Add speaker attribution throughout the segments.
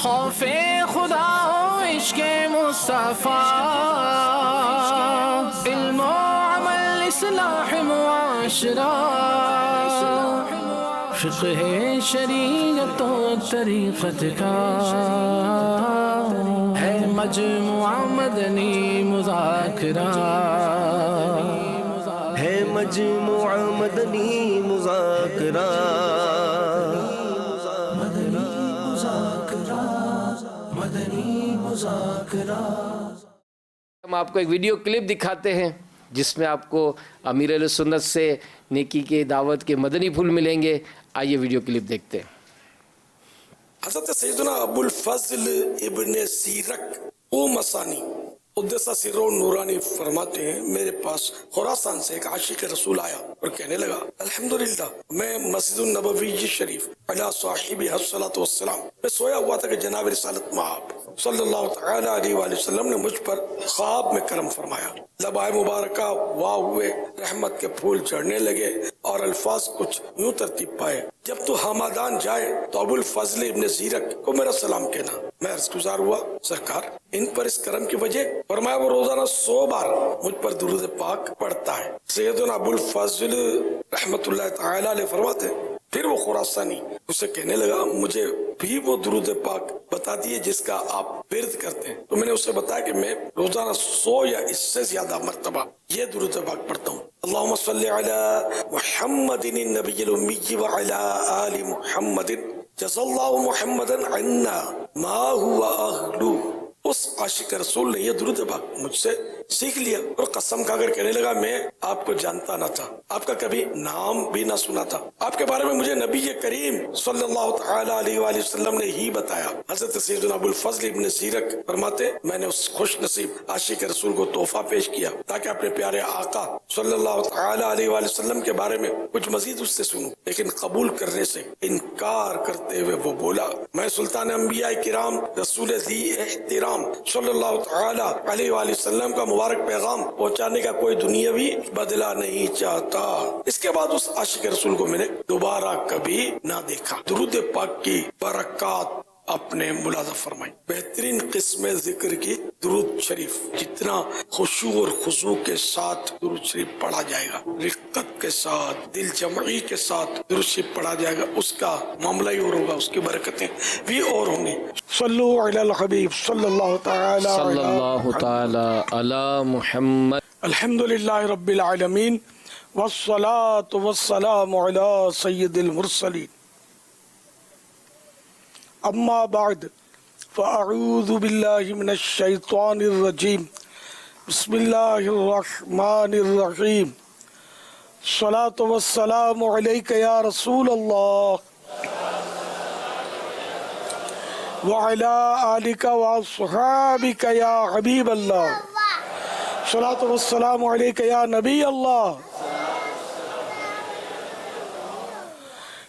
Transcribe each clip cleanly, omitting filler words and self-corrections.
Speaker 1: خوف خدا و عشق مصطفیٰ، علم و عمل اصلاح معاشرہ، فقہ شریعت و طریقت کا ہے مجموعہ مدنی مذاکرہ،
Speaker 2: ہے مجموعہ مدنی مذاکرہ،
Speaker 3: ہم آپ کو ایک ویڈیو کلپ دکھاتے ہیں جس میں آپ کو امیر اہل سنت سے نیکی کے دعوت کے مدنی پھول ملیں گے. آئیے ویڈیو کلپ دیکھتے ہیں.
Speaker 4: حضرت سیدنا ابو الفضل ابن سیرک او مسانی قدس سرہ نورانی فرماتے ہیں میرے پاس خراسان سے ایک عاشق رسول آیا اور کہنے لگا الحمدللہ میں مسجد النبوی شریف علی صاحبہ الصلاۃ والسلام میں سویا ہوا تھا کہ جناب رسالت مآب صلی اللہ تعالی علیہ وآلہ وسلم نے مجھ پر خواب میں کرم فرمایا. لبائے مبارکہ واہ ہوئے، رحمت کے پھول چڑھنے لگے اور الفاظ کچھ یوں ترتیب پائے. جب تو حمادان جائے تو ابو الفضل ابن زیرک کو میرا سلام کہنا. میں عرض گزار ہوا سرکار ان پر اس کرم کی وجہ. فرمایا وہ روزانہ 100 بار مجھ پر درود پاک پڑھتا ہے. سیدنا ابو الفضل رحمت اللہ تعالی علیہ فرماتے پھر وہ خراسانی اسے کہنے لگا مجھے بھی وہ درود پاک بتا دیے جس کا آپ ورد کرتے ہیں. تو میں نے اسے بتایا کہ میں روزانہ 100 یا اس سے زیادہ مرتبہ یہ درود پاک پڑھتا ہوں. اللہم صلی علی محمد النبی الامی وعلی آل محمد جزا اللہ محمدا عنا ما هو اہلو. اس عاشق رسول نے یہ درود پاک مجھ سے سیکھ لیا اور قسم کھا کر کہنے لگا میں آپ کو جانتا نہ تھا، آپ کا کبھی نام بھی نہ سنا تھا، آپ کے بارے میں مجھے نبی کریم صلی اللہ تعالی علیہ وآلہ وسلم نے ہی بتایا. حضرت سیدنا ابو الفضل ابن زیرک فرماتے میں نے اس خوش نصیب عاشق رسول کو تحفہ پیش کیا تاکہ اپنے پیارے آقا صلی اللہ تعالی علیہ وآلہ وسلم کے بارے میں کچھ مزید اس سے سنوں. لیکن قبول کرنے سے انکار کرتے ہوئے وہ بولا میں سلطان انبیاء کرام رسول ذی احترام صلی اللہ تعالی علیہ وآلہ وسلم کا مبارک پیغام پہنچانے کا کوئی دنیاوی بدلہ نہیں چاہتا. اس کے بعد اس عاشق رسول کو میں نے دوبارہ کبھی نہ دیکھا. درود پاک کی برکات اپنے ملاحظہ فرمائی. بہترین قسم ذکر کی درود شریف. جتنا خشوع اور خضوع کے ساتھ درود شریف پڑھا جائے گا، رقت کے ساتھ، دل جمعی کے ساتھ درود شریف پڑھا جائے گا، اس کا معاملہ ہی اور ہوگا، اس کی برکتیں بھی اور ہوں گی. صلو علی الحبیب صلی اللہ تعالی
Speaker 3: علی محمد.
Speaker 4: الحمدللہ رب العالمین والصلاة والسلام علی سید المرسلین. اما بعد فاعوذ باللہ من الشیطان الرجیم. بسم اللہ الرحمن الرحیم. الصلاة والسلام علیک یا رسول اللہ وعلى آلك وصحابك يا حبيب الله. الصلاة والسلام عليك يا نبي الله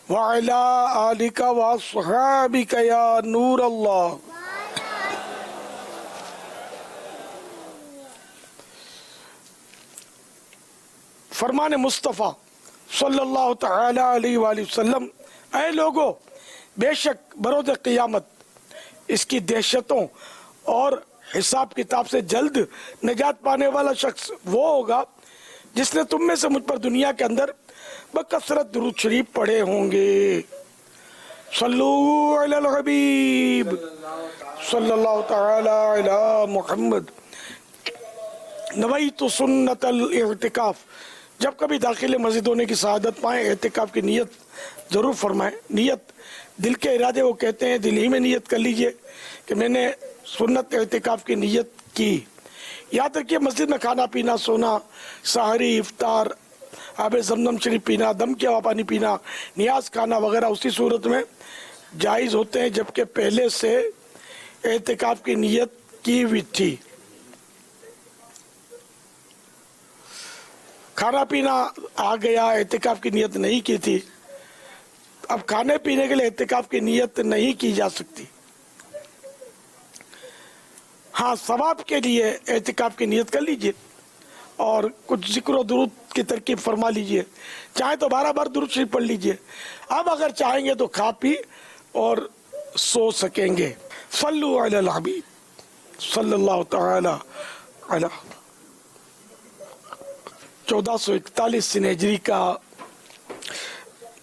Speaker 4: وعلى آلك وصحابك يا نور الله. فرمان مصطفیٰ صلی اللہ تعالی علیہ وآلہ وسلم اے لوگو بے شک بروز قیامت اس کی دہشتوں اور حساب کتاب سے جلد نجات پانے والا شخص وہ ہوگا جس نے تم میں سے مجھ پر دنیا کے اندر بکثرت درود شریف پڑھے ہوں گے. صلو علی الحبیب صلی اللہ تعالی علی محمد. نویت سنت الاعتکاف. جب کبھی داخل مسجد ہونے کی سعادت پائیں اعتکاف کی نیت ضرور فرمائیں. نیت دل کے ارادے وہ کہتے ہیں دل ہی میں نیت کر لیجئے کہ میں نے سنت اعتکاف کی نیت کی. یاد رکھیے مسجد میں کھانا پینا، سونا، سحری، افطار، آب زمزم شریف پینا، دم کے ہوا پانی پینا، نیاز کھانا وغیرہ اسی صورت میں جائز ہوتے ہیں جبکہ پہلے سے اعتکاف کی نیت کی ہوئی تھی. کھانا پینا آ گیا، اعتکاف کی نیت نہیں کی تھی، اب کھانے پینے کے لیے اعتکاف کی نیت نہیں کی جا سکتی. ہاں ثواب کے لیے اعتکاف کی نیت کر لیجئے اور کچھ ذکر و درود کی ترکیب فرما لیجئے. چاہیں تو 12 بار درود شریف پڑھ لیجئے. اب اگر چاہیں گے تو کھا پی اور سو سکیں گے. صلو علی الحبیب صلی اللہ تعالی علی 1441 ہجری کا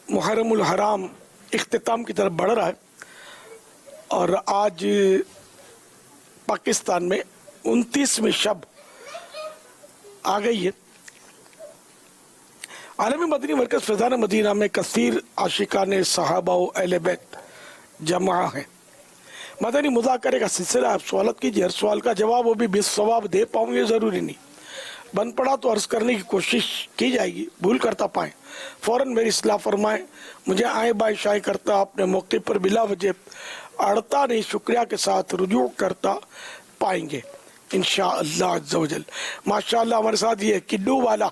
Speaker 4: محرم الحرام اختتام کی طرف بڑھ رہا ہے، اور آج پاکستان میں 29ویں شب آ گئی ہے۔ عالمی مدنی مرکز فیضان مدینہ میں کثیر عاشقان صحابہ و اہل بیت جمع ہیں۔ مدنی مذاکرے کا سلسلہ، آپ سوالات کیجئے، ہر سوال کا جواب وہ بھی بالصواب دے پاؤں یہ ضروری نہیں، بن پڑا تو عرض کرنے کی کوشش کی جائے گی، بھول کرتا پائیں فوراً میری اصلاح فرمائیں، مجھے آئیں بائیں شائیں کرتا اپنے موقع پر بلا وجہ اڑتا نہیں، شکریہ کے ساتھ رجوع کرتا پائیں گے انشاءاللہ عز و جل۔ ماشاءاللہ ہمارے ساتھ یہ کڈو والا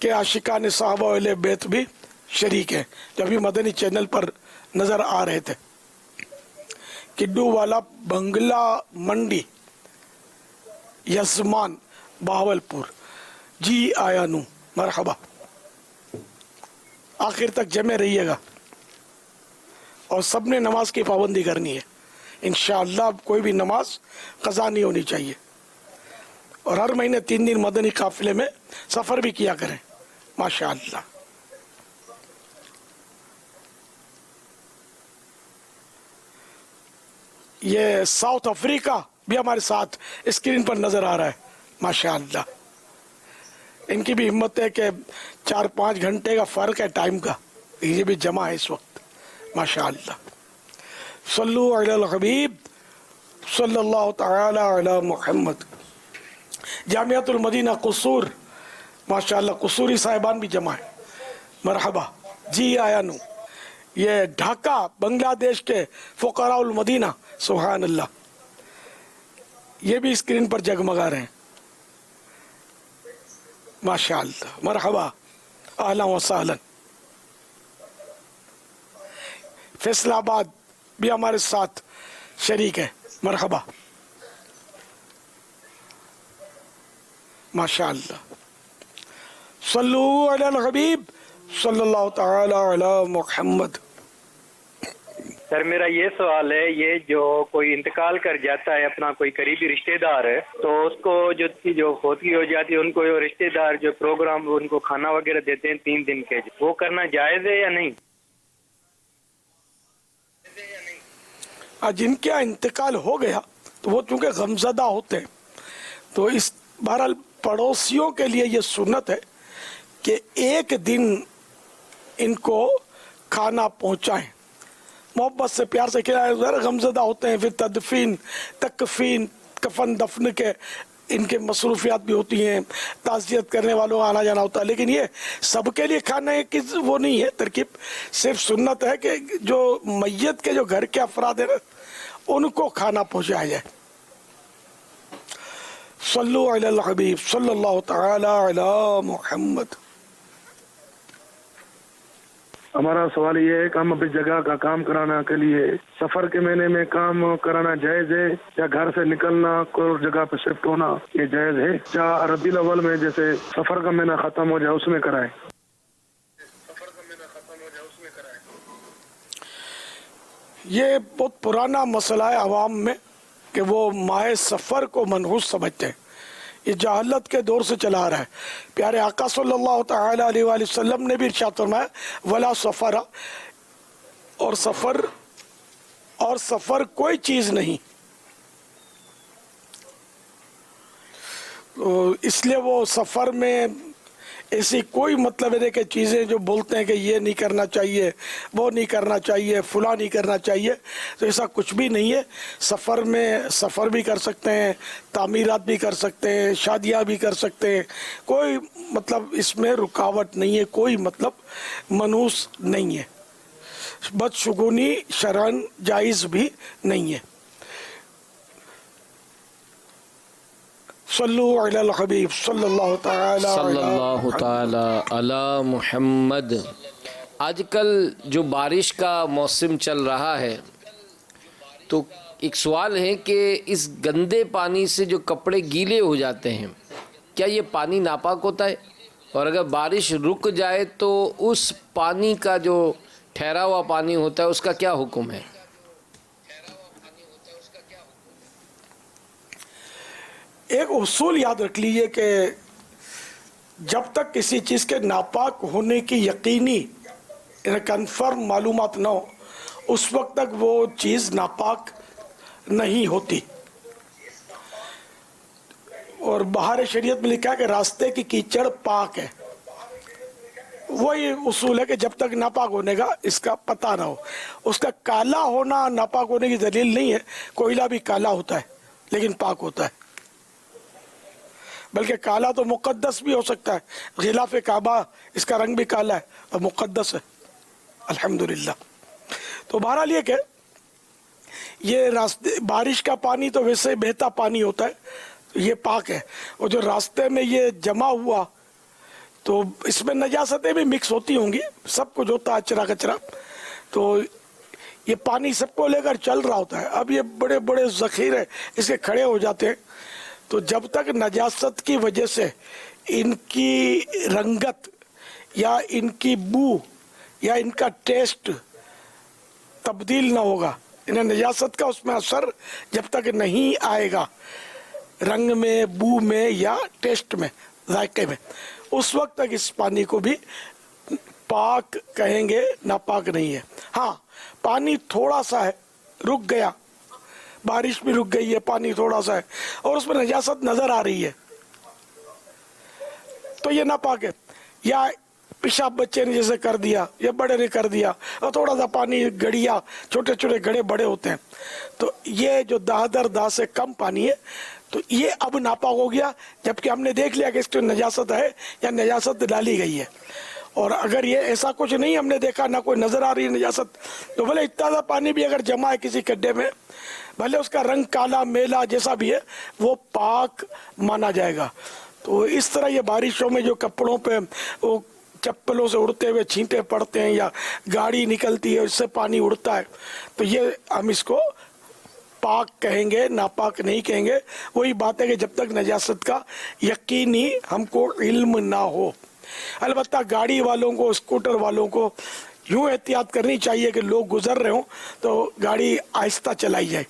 Speaker 4: کہ عاشقان صحابہ و اہل بیت بھی شریک ہیں، جو ابھی مدنی چینل پر نظر آ رہے تھے۔ کڈو والا بنگلہ منڈی یزمان بہاولپور، جی آیا نو، مرحبا، آخر تک جمع رہیے گا، اور سب نے نماز کی پابندی کرنی ہے انشاءاللہ، کوئی بھی نماز قضا نہیں ہونی چاہیے، اور ہر مہینے 3 دن مدنی قافلے میں سفر بھی کیا کریں ماشاءاللہ۔ یہ ساؤتھ افریقہ بھی ہمارے ساتھ اسکرین پر نظر آ رہا ہے ماشاءاللہ، ان کی بھی ہمت ہے کہ 4-5 گھنٹے کا فرق ہے ٹائم کا، یہ بھی جمع ہے اس وقت ماشاءاللہ۔ صلو علی الحبیب صلی اللہ تعالی علی محمد۔ جامعۃ المدینہ قصور، ماشاءاللہ قصوری صاحبان بھی جمع ہے، مرحبا، جی آیا نو۔ یہ ڈھاکہ بنگلہ دیش کے فقراء المدینہ، سبحان اللہ، یہ بھی اسکرین پر جگمگا رہے ہیں ماشاءاللہ، مرحبا، اہلا و سہلا۔ فیصل آباد بھی ہمارے ساتھ شریک ہے، مرحبا، ماشاءاللہ۔ صلو علی الحبیب صلی اللہ تعالی علی محمد۔
Speaker 5: سر میرا یہ سوال ہے، یہ جو کوئی انتقال کر جاتا ہے اپنا کوئی قریبی رشتہ دار ہے، تو اس کو جو فوتگی ہو جاتی ہے، ان کو رشتہ دار جو پروگرام ان کو کھانا وغیرہ دیتے ہیں 3 دن کے، وہ کرنا جائز ہے یا نہیں؟
Speaker 4: جن کا انتقال ہو گیا تو وہ چونکہ غمزدہ ہوتے ہیں، تو اس بہرحال پڑوسیوں کے لیے یہ سنت ہے کہ 1 دن ان کو کھانا پہنچائیں، محبت سے پیار سے کھلائیں، غمزدہ ہوتے ہیں، پھر تدفین، تکفین، کفن دفن کے ان کے مصروفیات بھی ہوتی ہیں، تعزیت کرنے والوں کا آنا جانا ہوتا ہے، لیکن یہ سب کے لیے کھانے کی وہ نہیں ہے ترکیب، صرف سنت ہے کہ جو میت کے جو گھر کے افراد ہیں ان کو کھانا پہنچایا جائے۔ صلو علی الحبیب صلی اللہ تعالی علی محمد۔
Speaker 6: ہمارا سوال یہ ہے کہ ہم اپنی جگہ کا کام کرانا کے لیے سفر کے مہینے میں کام کرانا جائز ہے، یا گھر سے نکلنا کوئی جگہ پہ شفٹ ہونا یہ جائز ہے؟ کیا ربیع الاول میں جیسے سفر کا مہینہ ختم ہو جائے اس میں کرائے؟
Speaker 4: یہ بہت پرانا مسئلہ ہے عوام میں کہ وہ ماہ سفر کو منحوس سمجھتے ہیں، یہ جہالت کے دور سے چلا رہا ہے۔ پیارے آقا صلی اللہ تعالی علیہ وآلہ وسلم نے بھی ارشاد فرمایا ولا سفر، اور سفر کوئی چیز نہیں، اس لیے وہ سفر میں ایسی کوئی مطلب ہے کہ چیزیں جو بولتے ہیں کہ یہ نہیں کرنا چاہیے، وہ نہیں کرنا چاہیے، فلاں نہیں کرنا چاہیے، تو ایسا کچھ بھی نہیں ہے۔ سفر میں سفر بھی کر سکتے ہیں، تعمیرات بھی کر سکتے ہیں، شادیاں بھی کر سکتے ہیں، کوئی مطلب اس میں رکاوٹ نہیں ہے، کوئی مطلب منحوس نہیں ہے، بدشگونی شرعاً جائز بھی نہیں ہے۔ صلو علی الحبیب صلی اللہ
Speaker 3: تعالی علی محمد۔ آج کل جو بارش کا موسم چل رہا ہے تو ایک سوال ہے کہ اس گندے پانی سے جو کپڑے گیلے ہو جاتے ہیں کیا یہ پانی ناپاک ہوتا ہے؟ اور اگر بارش رک جائے تو اس پانی کا جو ٹھہرا ہوا پانی ہوتا ہے اس کا کیا حکم ہے؟
Speaker 4: ایک اصول یاد رکھ لیجئے کہ جب تک کسی چیز کے ناپاک ہونے کی یقینی کنفرم معلومات نہ ہو اس وقت تک وہ چیز ناپاک نہیں ہوتی. اور بہار شریعت میں لکھا ہے کہ راستے کی کیچڑ پاک ہے. وہی اصول ہے کہ جب تک ناپاک ہونے کا اس کا پتہ نہ ہو. اس کا کالا ہونا ناپاک ہونے کی دلیل نہیں ہے. کوئلہ بھی کالا ہوتا ہے لیکن پاک ہوتا ہے. بلکہ کالا تو مقدس بھی ہو سکتا ہے. غلاف کعبہ اس کا رنگ بھی کالا ہے اور مقدس ہے الحمدللہ. تو بہرحال یہ کہ یہ راستے بارش کا پانی تو ویسے بہتا پانی ہوتا ہے، یہ پاک ہے. اور جو راستے میں یہ جمع ہوا تو اس میں نجاستیں بھی مکس ہوتی ہوں گی، سب کچھ ہوتا ہے اچرا کچرا. تو یہ پانی سب کو لے کر چل رہا ہوتا ہے. اب یہ بڑے بڑے ذخیرے اس کے کھڑے ہو جاتے ہیں. تو جب تک نجاست کی وجہ سے ان کی رنگت یا ان کی بو یا ان کا ٹیسٹ تبدیل نہ ہوگا، انہیں نجاست کا اس میں اثر جب تک نہیں آئے گا رنگ میں، بو میں یا ٹیسٹ میں، ذائقے میں، اس وقت تک اس پانی کو بھی پاک کہیں گے، ناپاک نہیں ہے. ہاں پانی تھوڑا سا ہے، رک گیا، بارش بھی رک گئی ہے، پانی تھوڑا سا ہے اور اس میں نجاست نظر آ رہی ہے تو یہ ناپاک ہے. یا پیشاب بچے نے جیسے کر دیا یا بڑے نے کر دیا اور تھوڑا سا پانی گڑیا، چھوٹے چھوٹے گڑے بڑے ہوتے ہیں، تو یہ جو دہ سے کم پانی ہے تو یہ اب ناپاک ہو گیا، جبکہ ہم نے دیکھ لیا کہ اس میں نجاست ہے یا نجاست ڈالی گئی ہے. اور اگر یہ ایسا کچھ نہیں ہم نے دیکھا، نہ کوئی نظر آ رہی ہے نجاست، تو بھلے اتنا سا پانی بھی اگر جمع ہے کسی گڈھے میں، بھلے اس کا رنگ کالا میلا جیسا بھی ہے، وہ پاک مانا جائے گا. تو اس طرح یہ بارشوں میں جو کپڑوں پہ وہ چپلوں سے اڑتے ہوئے چھینٹے پڑتے ہیں یا گاڑی نکلتی ہے اس سے پانی اڑتا ہے، تو یہ ہم اس کو پاک کہیں گے، ناپاک نہیں کہیں گے. وہی بات ہے کہ جب تک نجاست کا یقینی ہم کو علم نہ ہو. البتہ گاڑی والوں کو، اسکوٹر والوں کو یوں احتیاط کرنی چاہیے کہ لوگ گزر رہے ہوں تو گاڑی آہستہ چلائی جائے،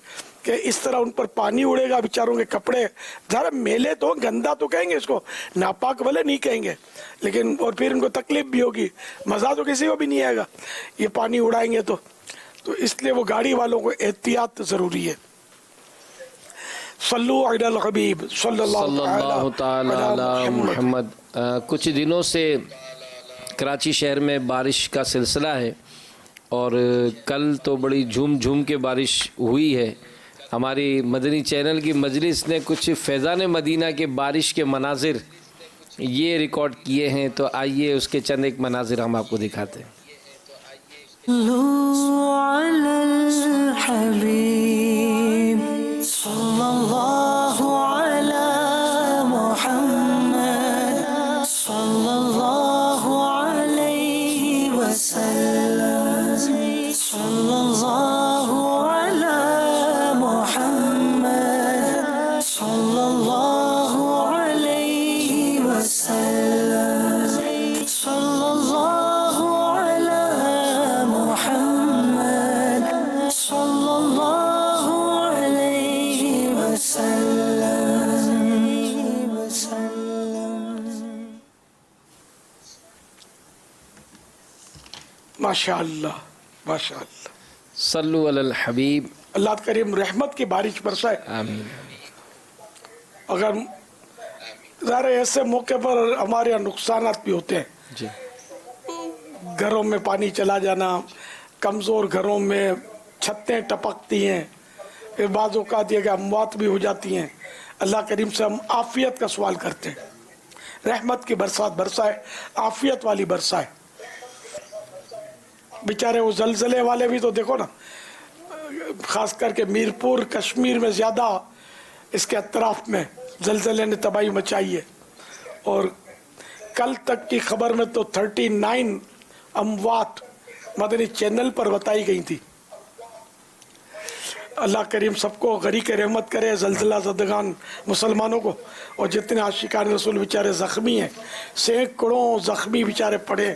Speaker 4: کہ اس طرح ان پر پانی اڑے گا، بیچاروں کے کپڑے ذرا میلے تو گندا تو کہیں گے اس کو، ناپاک والے نہیں کہیں گے، لیکن اور پھر ان کو تکلیف بھی ہوگی، مزہ تو کسی کو بھی نہیں آئے گا یہ پانی اڑائیں گے تو اس لیے وہ گاڑی والوں کو احتیاط ضروری ہے. صلو علی الحبیب صلی اللہ تعالی
Speaker 3: علی محمد. کچھ دنوں سے کراچی شہر میں بارش کا سلسلہ ہے اور کل تو بڑی جھوم جھوم کے بارش ہوئی ہے. ہماری مدنی چینل کی مجلس نے کچھ فیضان مدینہ کے بارش کے مناظر یہ ریکارڈ کیے ہیں، تو آئیے اس کے چند ایک مناظر ہم آپ کو دکھاتے ہیں.
Speaker 7: صلی اللہ علی محمد صلی اللہ علیہ وسلم صلی اللہ علی محمد صلی اللہ علیہ وسلم صلی اللہ علی محمد صلی اللہ علیہ وسلم.
Speaker 4: ماشاءاللہ ماشاءاللہ.
Speaker 3: صلو علی الحبیب.
Speaker 4: اللہ کریم رحمت کی بارش برسائے.
Speaker 3: آمین.
Speaker 4: اگر ظاہر ایسے موقع پر ہمارے یہاں نقصانات بھی ہوتے ہیں،
Speaker 3: جی.
Speaker 4: گھروں میں پانی چلا جانا، کمزور گھروں میں چھتیں ٹپکتی ہیں، پھر بعض اوقات یہ کہ اموات بھی ہو جاتی ہیں. اللہ کریم سے ہم عافیت کا سوال کرتے ہیں، رحمت کی برسات برسائے، عافیت والی برسائے. بیچارے وہ زلزلے والے بھی تو دیکھو نا، خاص کر کے میرپور کشمیر میں زیادہ اس کے اطراف میں زلزلے نے تباہی مچائی ہے. اور کل تک کی خبر میں تو 39 اموات مدنی چینل پر بتائی گئی تھی. اللہ کریم سب کو غریق رحمت کرے، زلزلہ زدگان مسلمانوں کو، اور جتنے عاشقان رسول بیچارے زخمی ہیں، سینکڑوں زخمی بیچارے پڑے،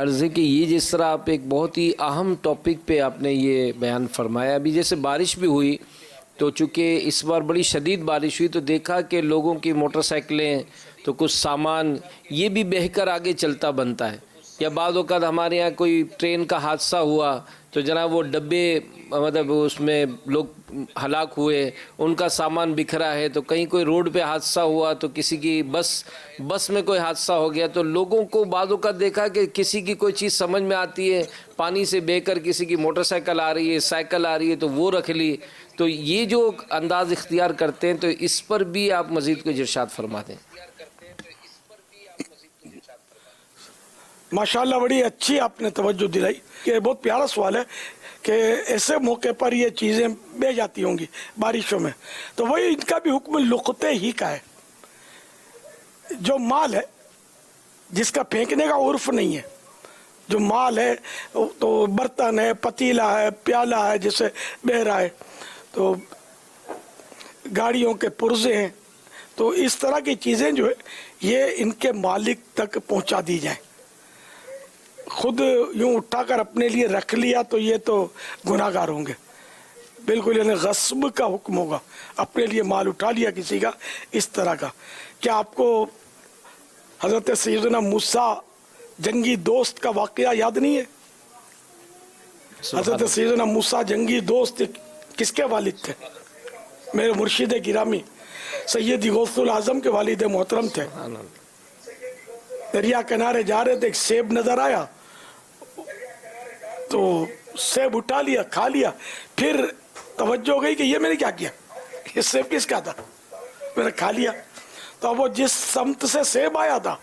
Speaker 3: عرض ہے کہ یہ جس طرح آپ ایک بہت ہی اہم ٹاپک پہ آپ نے یہ بیان فرمایا. ابھی جیسے بارش بھی ہوئی تو چونکہ اس بار بڑی شدید بارش ہوئی تو دیکھا کہ لوگوں کی موٹر سائیکلیں تو کچھ سامان یہ بھی بہہ کر آگے چلتا بنتا ہے. یا بعض اوقات ہمارے یہاں کوئی ٹرین کا حادثہ ہوا تو جناب وہ ڈبے مطلب اس میں لوگ ہلاک ہوئے, ان کا سامان بکھرا ہے. تو کہیں کوئی روڈ پہ حادثہ ہوا تو کسی کی بس میں کوئی حادثہ ہو گیا تو لوگوں کو بعض اوقات دیکھا کہ کسی کی کوئی چیز سمجھ میں آتی ہے, پانی سے بہہ کر کسی کی موٹر سائیکل آ رہی ہے, سائیکل آ رہی ہے تو وہ رکھ لی. تو یہ جو انداز اختیار کرتے ہیں تو اس پر بھی آپ مزید کچھ ارشاد فرما دیں.
Speaker 4: ماشاءاللہ بڑی اچھی آپ نے توجہ دلائی کہ بہت پیارا سوال ہے کہ ایسے موقع پر یہ چیزیں بہ جاتی ہوں گی بارشوں میں. تو وہی ان کا بھی حکم لقطے ہی کا ہے. جو مال ہے جس کا پھینکنے کا عرف نہیں ہے, جو مال ہے تو برتن ہے, پتیلا ہے, پیالہ ہے جسے بہ رہا ہے, تو گاڑیوں کے پرزے ہیں, تو اس طرح کی چیزیں جو ہے یہ ان کے مالک تک پہنچا دی جائیں. خود یوں اٹھا کر اپنے لیے رکھ لیا تو یہ تو گناہ گار ہوں گے. بالکل یعنی غصب کا حکم ہوگا. اپنے لیے مال اٹھا لیا کسی کا اس طرح کا. کیا آپ کو حضرت سیدنا موسیٰ جنگی دوست کا واقعہ یاد نہیں ہے؟ حضرت سیدنا موسیٰ جنگی دوست کس کے والد تھے؟ میرے مرشد گرامی سیدی غوث العظم کے والد محترم تھے. دریا کنارے جا رہے تھے, ایک سیب نظر آیا تو سیب اٹھا لیا, کھا لیا. پھر توجہ ہو گئی کہ یہ میں نے کیا کیا, یہ سیب کس کا تھا, میں نے کھا لیا. تو وہ جس سمت سے سیب آیا تھا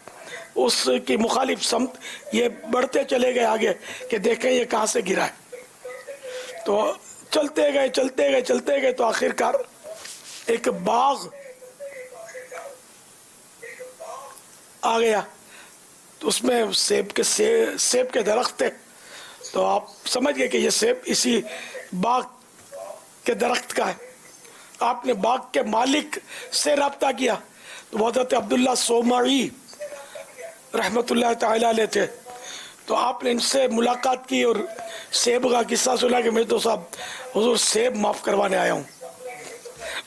Speaker 4: اس کی مخالف سمت یہ بڑھتے چلے گئے آگے کہ دیکھیں یہ کہاں سے گرا ہے. تو چلتے گئے تو آخرکار ایک باغ آ گیا. تو اس میں سیب کے درخت تھے. تو آپ سمجھ گئے کہ یہ سیب اسی باغ کے درخت کا ہے. آپ نے باغ کے مالک سے رابطہ کیا. تو حضرت عبداللہ صومعی رحمت اللہ تعالی علیہ تھے. تو آپ نے ان سے ملاقات کی اور سیب کا قصہ سنا کہ میں تو صاحب حضور سیب معاف کروانے آیا ہوں,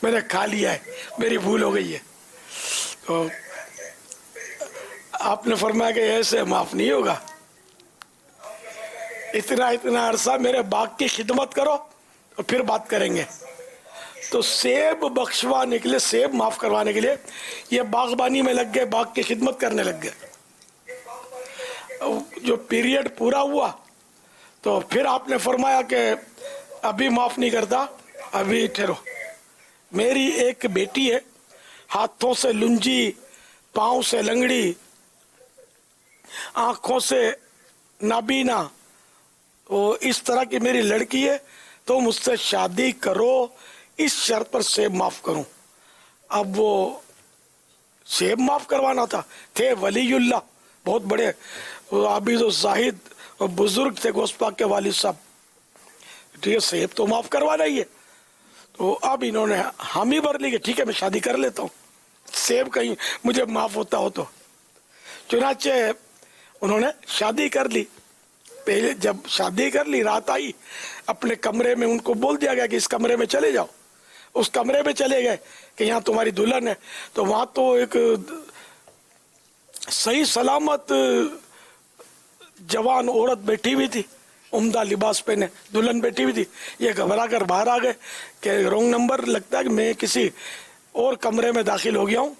Speaker 4: میں نے کھا لیا ہے, میری بھول ہو گئی ہے. تو آپ نے فرمایا کہ ایسے معاف نہیں ہوگا, اتنا عرصہ میرے باغ کی خدمت کرو اور پھر بات کریں گے. تو سیب بخشوانے کے لیے, سیب معاف کروانے کے لیے یہ باغبانی میں لگ گئے, باغ کی خدمت کرنے لگ گئے. جو پیریڈ پورا ہوا تو پھر آپ نے فرمایا کہ ابھی معاف نہیں کرتا, ابھی ٹھہرو. میری ایک بیٹی ہے, ہاتھوں سے لنجی, پاؤں سے لنگڑی, آنکھوں سے نابینا, وہ اس طرح کی میری لڑکی ہے, تو مجھ سے شادی کرو اس شرط پر سیب معاف کروں. اب وہ سیب معاف کروانا تھا. تھے ولی اللہ, بہت بڑے عابد و زاہد اور بزرگ تھے غوث پاک کے والد صاحب. ٹھیک ہے, سیب تو معاف کروانا ہی ہے. تو اب انہوں نے حامی بھر لی کہ ٹھیک ہے میں شادی کر لیتا ہوں, سیب کہیں مجھے معاف ہوتا ہو تو. چنانچہ انہوں نے شادی کر لی. پہلے جب شادی کر لی, رات آئی, اپنے کمرے میں ان کو بول دیا گیا کہ اس کمرے میں چلے جاؤ. اس کمرے میں چلے گئے کہ یہاں تمہاری دلہن ہے. تو وہاں تو ایک صحیح سلامت جوان عورت بیٹھی ہوئی تھی, عمدہ لباس پہنے دلہن بیٹھی ہوئی تھی. یہ گھبرا کر باہر آ گئے کہ رونگ نمبر لگتا ہے کہ میں کسی اور کمرے میں داخل ہو گیا ہوں,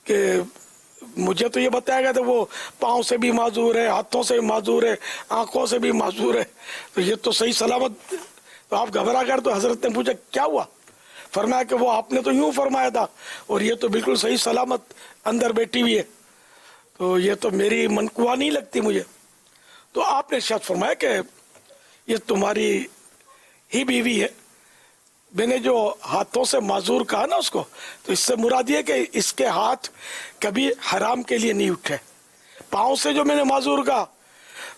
Speaker 4: کہ مجھے تو یہ بتایا گیا تھا وہ پاؤں سے بھی معذور ہے, ہاتھوں سے بھی معذور ہے, آنکھوں سے بھی معذور ہے, تو یہ تو صحیح سلامت. تو آپ گھبرا کر, تو حضرت نے پوچھا کیا ہوا؟ فرمایا کہ وہ آپ نے تو یوں فرمایا تھا اور یہ تو بالکل صحیح سلامت اندر بیٹھی ہوئی ہے, تو یہ تو میری منقوا نہیں لگتی مجھے. تو آپ نے ارشاد فرمایا کہ یہ تمہاری ہی بیوی ہے. میں نے جو ہاتھوں سے معذور کہا نا اس کو, تو اس سے مراد یہ کہ اس کے ہاتھ کبھی حرام کے لیے نہیں اٹھے. پاؤں سے جو میں نے معذور کہا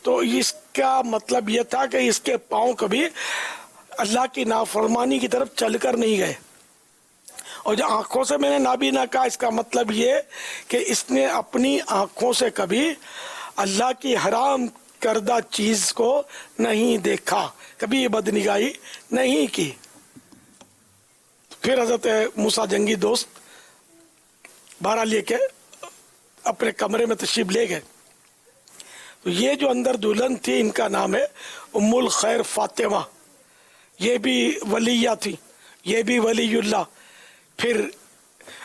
Speaker 4: تو اس کا مطلب یہ تھا کہ اس کے پاؤں کبھی اللہ کی نافرمانی کی طرف چل کر نہیں گئے. اور جو آنکھوں سے میں نے نابینا کہا, اس کا مطلب یہ کہ اس نے اپنی آنکھوں سے کبھی اللہ کی حرام کردہ چیز کو نہیں دیکھا، کبھی بدنگاہی نہیں کی۔ پھر حضرت موسیٰ جنگی دوست بارہ لے کے اپنے کمرے میں تشریف لے گئے، تو یہ جو اندر دلہن تھی ان کا نام ہے ام الخیر فاطمہ، یہ بھی ولیہ تھی، یہ بھی ولی اللہ۔ پھر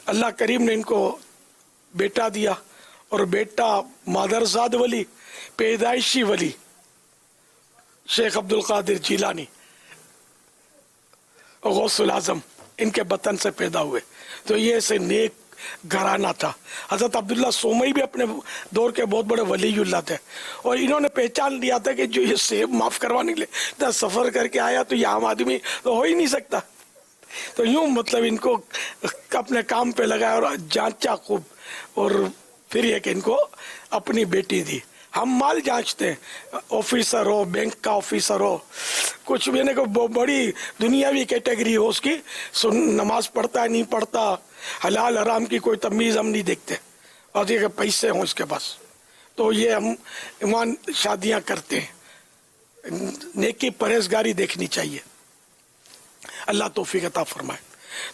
Speaker 4: اللہ کریم نے ان کو بیٹا دیا، اور بیٹا مادرزاد ولی، پیدائشی ولی شیخ عبد القادر جیلانی غوث العظم ان کے بطن سے پیدا ہوئے۔ تو یہ ایسے نیک گھرانہ تھا۔ حضرت عبداللہ سومئی بھی اپنے دور کے بہت بڑے ولی اللہ تھے، اور انہوں نے پہچان لیا تھا کہ جو یہ سیب معاف کروانے کے لیے سفر کر کے آیا تو یہ عام آدمی تو ہو ہی نہیں سکتا، تو یوں مطلب ان کو اپنے کام پہ لگایا اور جانچا خوب، اور پھر یہ کہ ان کو اپنی بیٹی دی۔ ہم مال جانچتے ہیں، آفیسر ہو، بینک کا آفیسر ہو، کچھ بھی نہیں، کوئی بڑی دنیاوی کیٹیگری ہو اس کی، نماز پڑھتا ہے نہیں پڑھتا، حلال حرام کی کوئی تمیز ہم نہیں دیکھتے، اور یہ کہ پیسے ہوں اس کے پاس، تو یہ ہم ایمان شادیاں کرتے ہیں۔ نیکی پرہیزگاری دیکھنی چاہیے، اللہ توفیق عطا فرمائے۔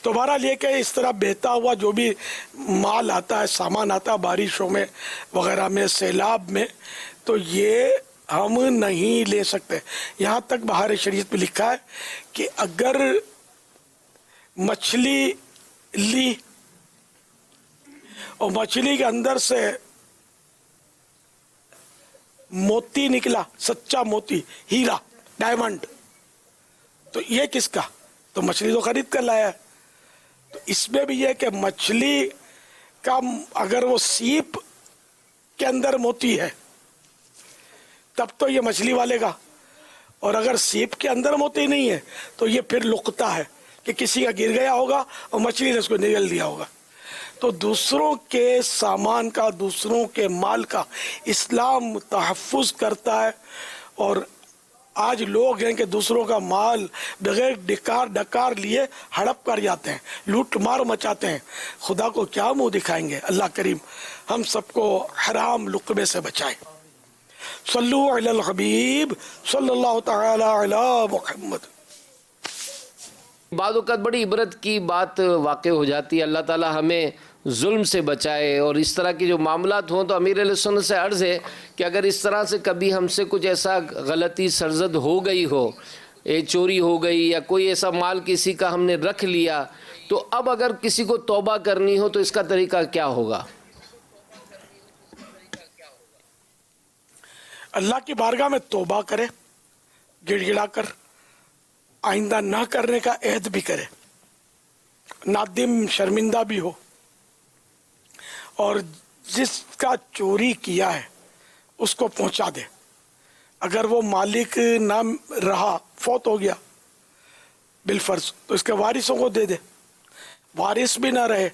Speaker 4: تو بہرحال یہ کہ اس طرح بہتا ہوا جو بھی مال آتا ہے، سامان آتا ہے بارشوں میں وغیرہ میں، سیلاب میں، تو یہ ہم نہیں لے سکتے۔ یہاں تک بہار شریعت میں لکھا ہے کہ اگر مچھلی لی اور مچھلی کے اندر سے موتی نکلا، سچا موتی، ہیرا، ڈائمنڈ، تو یہ کس کا؟ تو مچھلی تو خرید کر لایا ہے۔ تو اس میں بھی یہ کہ مچھلی کا اگر وہ سیپ کے اندر موتی ہے تب تو یہ مچھلی والے کا، اور اگر سیپ کے اندر موتی نہیں ہے تو یہ پھر لقطہ ہے کہ کسی کا گر گیا ہوگا اور مچھلی نے اس کو نگل دیا ہوگا۔ تو دوسروں کے سامان کا، دوسروں کے مال کا اسلام تحفظ کرتا ہے، اور آج لوگ ہیں کہ دوسروں کا مال بغیر ڈکار لیے ہڑپ کر جاتے ہیں، لوٹ مار مچاتے ہیں۔ خدا کو کیا منہ دکھائیں گے؟ اللہ کریم ہم سب کو حرام لقمے سے بچائے۔ صلو علی الحبیب صلی اللہ تعالی علی محمد۔
Speaker 3: بعض اوقات بڑی عبرت کی بات واقع ہو جاتی ہے، اللہ تعالی ہمیں ظلم سے بچائے، اور اس طرح کی جو معاملات ہوں تو امیر علیہ سنت سے عرض ہے کہ اگر اس طرح سے کبھی ہم سے کچھ ایسا غلطی سرزد ہو گئی ہو، چوری ہو گئی یا کوئی ایسا مال کسی کا ہم نے رکھ لیا، تو اب اگر کسی کو توبہ کرنی ہو تو اس کا طریقہ کیا ہوگا؟
Speaker 4: اللہ کی بارگاہ میں توبہ کرے، گڑ گڑا کر، آئندہ نہ کرنے کا عہد بھی کرے، نادم شرمندہ بھی ہو، اور جس کا چوری کیا ہے اس کو پہنچا دے۔ اگر وہ مالک نہ رہا، فوت ہو گیا بالفرض، تو اس کے وارثوں کو دے دے۔ وارث بھی نہ رہے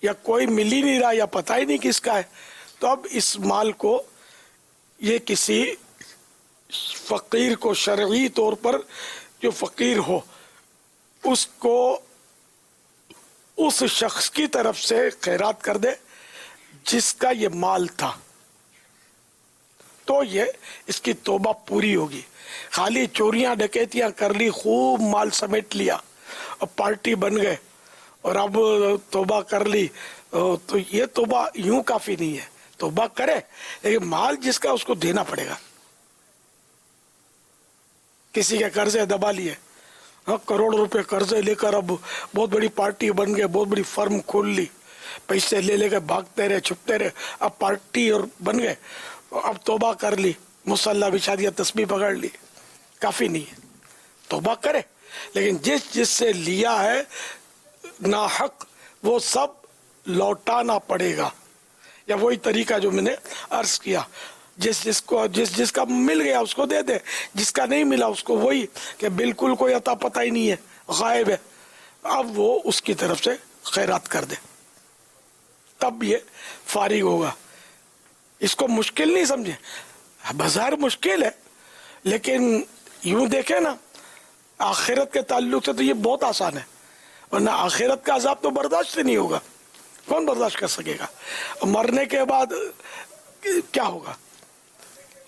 Speaker 4: یا کوئی مل ہی نہیں رہا یا پتہ ہی نہیں کس کا ہے، تو اب اس مال کو یہ کسی فقیر کو، شرعی طور پر جو فقیر ہو، اس کو اس شخص کی طرف سے خیرات کر دے جس کا یہ مال تھا، تو یہ اس کی توبہ پوری ہوگی۔ خالی چوریاں ڈکیتیاں کر لی، خوب مال سمیٹ لیا اور پارٹی بن گئے اور اب توبہ کر لی، تو یہ توبہ یوں کافی نہیں ہے۔ توبہ کرے لیکن مال جس کا اس کو دینا پڑے گا۔ کسی کے قرضے دبا لیے، کروڑ روپے قرضے لے کر اب بہت بڑی پارٹی بن گئے، بہت بڑی فرم کھول لی، پیسے لے لے کے بھاگتے رہے، چھپتے رہے، اب پارٹی اور بن گئے، اب توبہ کر لی، مصلی بچھا دیا، تسبیح پکڑ لی، کافی نہیں ہے۔ توبہ کرے لیکن جس سے لیا ہے ناحق وہ سب لوٹانا پڑے گا، یا وہی طریقہ جو میں نے عرض کیا، جس کا مل گیا اس کو دے دے، جس کا نہیں ملا اس کو وہی کہ بالکل کوئی عطا پتہ ہی نہیں ہے، غائب ہے، اب وہ اس کی طرف سے خیرات کر دے، تب یہ فارغ ہوگا۔ اس کو مشکل نہیں سمجھے، بظاہر مشکل ہے لیکن یوں دیکھیں نا، آخرت کے تعلق سے تو یہ بہت آسان ہے، ورنہ آخرت کا عذاب تو برداشت نہیں ہوگا، کون برداشت کر سکے گا؟ مرنے کے بعد کیا ہوگا؟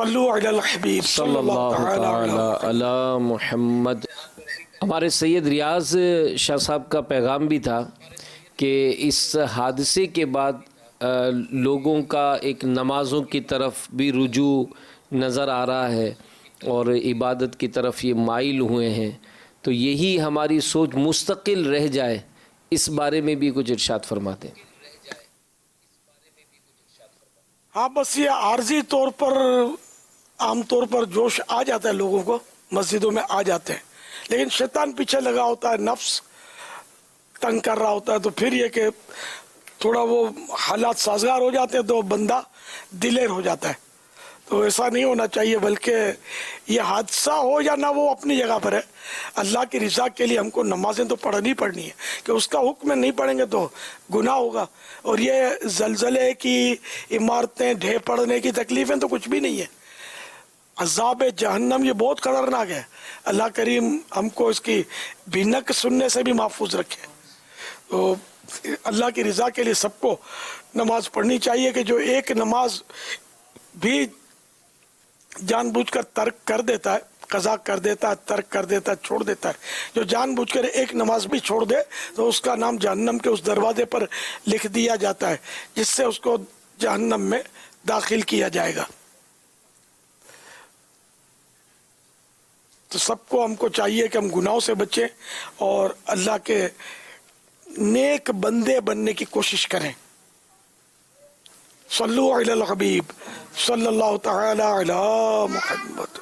Speaker 4: صلو علی الحبیب
Speaker 3: صلی اللہ تعالی علی محمد۔ ہمارے سید ریاض شاہ صاحب کا پیغام بھی تھا کہ اس حادثے کے بعد لوگوں کا ایک نمازوں کی طرف بھی رجوع نظر آ رہا ہے اور عبادت کی طرف یہ مائل ہوئے ہیں، تو یہی ہماری سوچ مستقل رہ جائے، اس بارے میں بھی کچھ ارشاد فرماتے ہیں۔
Speaker 4: ہاں بس یہ عارضی طور پر عام طور پر جوش آ جاتا ہے لوگوں کو، مسجدوں میں آ جاتے ہیں، لیکن شیطان پیچھے لگا ہوتا ہے، نفس تنگ کر رہا ہوتا ہے، تو پھر یہ کہ تھوڑا وہ حالات سازگار ہو جاتے ہیں تو بندہ دلیر ہو جاتا ہے۔ تو ایسا نہیں ہونا چاہیے، بلکہ یہ حادثہ ہو یا نہ وہ اپنی جگہ پر ہے، اللہ کی رضا کے لیے ہم کو نمازیں تو پڑھنی پڑنی ہے، کہ اس کا حکم نہیں پڑھیں گے تو گناہ ہوگا۔ اور یہ زلزلے کی، عمارتیں ڈھے پڑنے کی تکلیفیں تو کچھ بھی نہیں ہے۔ عذاب جہنم یہ بہت خطرناک ہے، اللہ کریم ہم کو اس کی بھنک سننے سے بھی محفوظ رکھے۔ تو اللہ کی رضا کے لیے سب کو نماز پڑھنی چاہیے، کہ جو ایک نماز بھی جان بوجھ کر ترک کر دیتا ہے، قضا کر دیتا ہے، ترک کر دیتا ہے، چھوڑ دیتا ہے، جو جان بوجھ کر ایک نماز بھی چھوڑ دے تو اس کا نام جہنم کے اس دروازے پر لکھ دیا جاتا ہے جس سے اس کو جہنم میں داخل کیا جائے گا۔ تو سب کو ہم کو چاہیے کہ ہم گناہوں سے بچیں اور اللہ کے نیک بندے بننے کی کوشش کریں۔ صلو علی الحبیب صلی اللہ تعالی علی محمد۔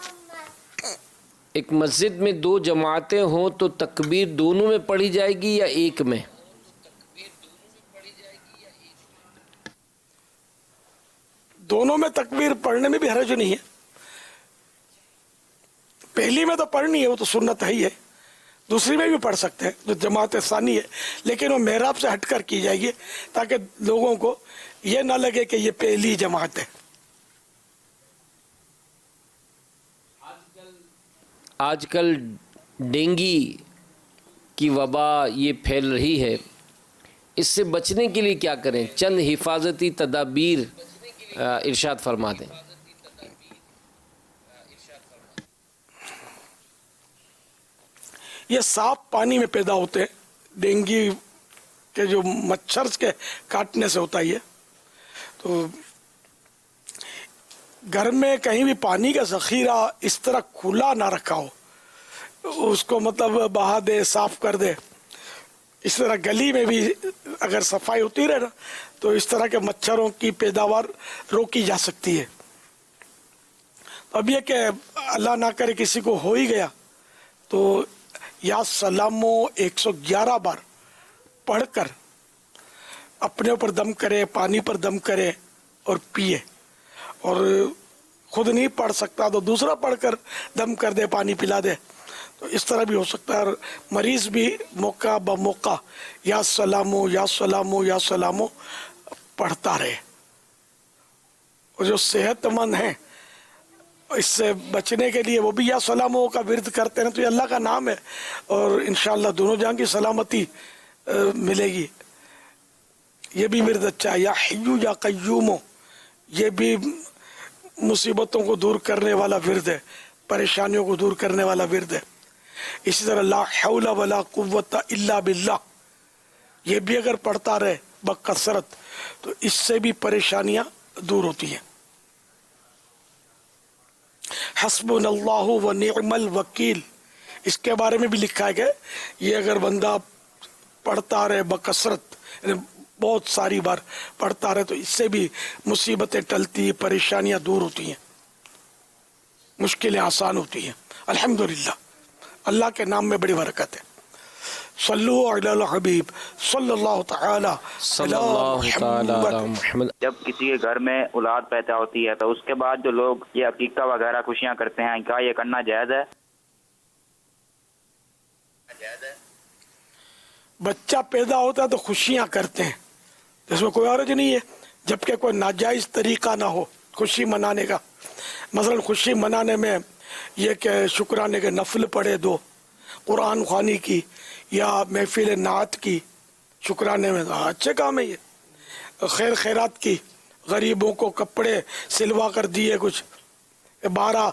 Speaker 3: ایک مسجد میں دو جماعتیں ہوں تو تکبیر دونوں میں پڑھی جائے گی یا ایک میں؟
Speaker 4: دونوں میں تکبیر پڑھنے میں بھی حرج نہیں ہے، پہلی میں تو پڑھنی ہے، وہ تو سنت ہے ہی ہے، دوسری میں بھی پڑھ سکتے ہیں جو جماعت ثانی ہے، لیکن وہ محراب سے ہٹ کر کی جائے گی تاکہ لوگوں کو یہ نہ لگے کہ یہ پہلی جماعت ہے۔
Speaker 3: آج کل ڈینگی کی وبا یہ پھیل رہی ہے، اس سے بچنے کے لیے کیا کریں؟ چند حفاظتی تدابیر ارشاد فرما دیں۔
Speaker 4: یہ صاف پانی میں پیدا ہوتے ہیں، ڈینگی کے جو مچھر کے کاٹنے سے ہوتا ہی ہے، تو گھر میں کہیں بھی پانی کا ذخیرہ اس طرح کھلا نہ رکھا ہو، اس کو مطلب بہا دے، صاف کر دے۔ اس طرح گلی میں بھی اگر صفائی ہوتی رہے نا تو اس طرح کے مچھروں کی پیداوار روکی جا سکتی ہے۔ اب یہ کہ اللہ نہ کرے کسی کو ہو ہی گیا تو یا سلامو 111 بار پڑھ کر اپنے اوپر دم کرے، پانی پر دم کرے اور پیے، اور خود نہیں پڑھ سکتا تو دوسرا پڑھ کر دم کر دے، پانی پلا دے، تو اس طرح بھی ہو سکتا ہے۔ اور مریض بھی موقع بموقع یا سلامو یا سلامو یا سلامو پڑھتا رہے، اور جو صحت مند ہیں اس سے بچنے کے لیے وہ بھی یا سلامو کا ورد کرتے ہیں، تو یہ اللہ کا نام ہے اور انشاءاللہ دونوں جہاں کی سلامتی ملے گی۔ یہ بھی ورد اچھا ہے، یا حیو یا قیومو، یہ بھی مصیبتوں کو دور کرنے والا ورد ہے، پریشانیوں کو دور کرنے والا ورد ہے۔ اسی طرح لا حول ولا قوت الا باللہ، یہ بھی اگر پڑھتا رہے بکثرت تو اس سے بھی پریشانیاں دور ہوتی ہیں۔ حسبنا اللہ و نعم الوکیل، اس کے بارے میں بھی لکھا ہے کہ یہ اگر بندہ پڑھتا رہے بکثرت، یعنی بہت ساری بار پڑھتا رہے، تو اس سے بھی مصیبتیں ٹلتی، پریشانیاں دور ہوتی ہیں، مشکلیں آسان ہوتی ہیں۔ الحمدللہ اللہ کے نام میں بڑی برکت ہے۔ صلو علی الحبیب صلی اللہ تعالی علی محمد۔
Speaker 8: جب کسی کے گھر میں اولاد پیدا ہوتی ہے تو اس کے بعد جو لوگ یہ عقیقہ وغیرہ خوشیاں کرتے ہیں، کیا یہ کرنا جائز ہے؟
Speaker 4: بچہ پیدا ہوتا ہے تو خوشیاں کرتے ہیں، اس میں کوئی حرج نہیں ہے، جبکہ کوئی ناجائز طریقہ نہ ہو خوشی منانے کا۔ مثلا خوشی منانے میں یہ کہ شکرانے کے نفل پڑھے دو، قرآن خوانی کی یا محفل نعت کی، شکرانے میں اچھے کام ہے یہ، خیر خیرات کی، غریبوں کو کپڑے سلوا کر دیے کچھ، 12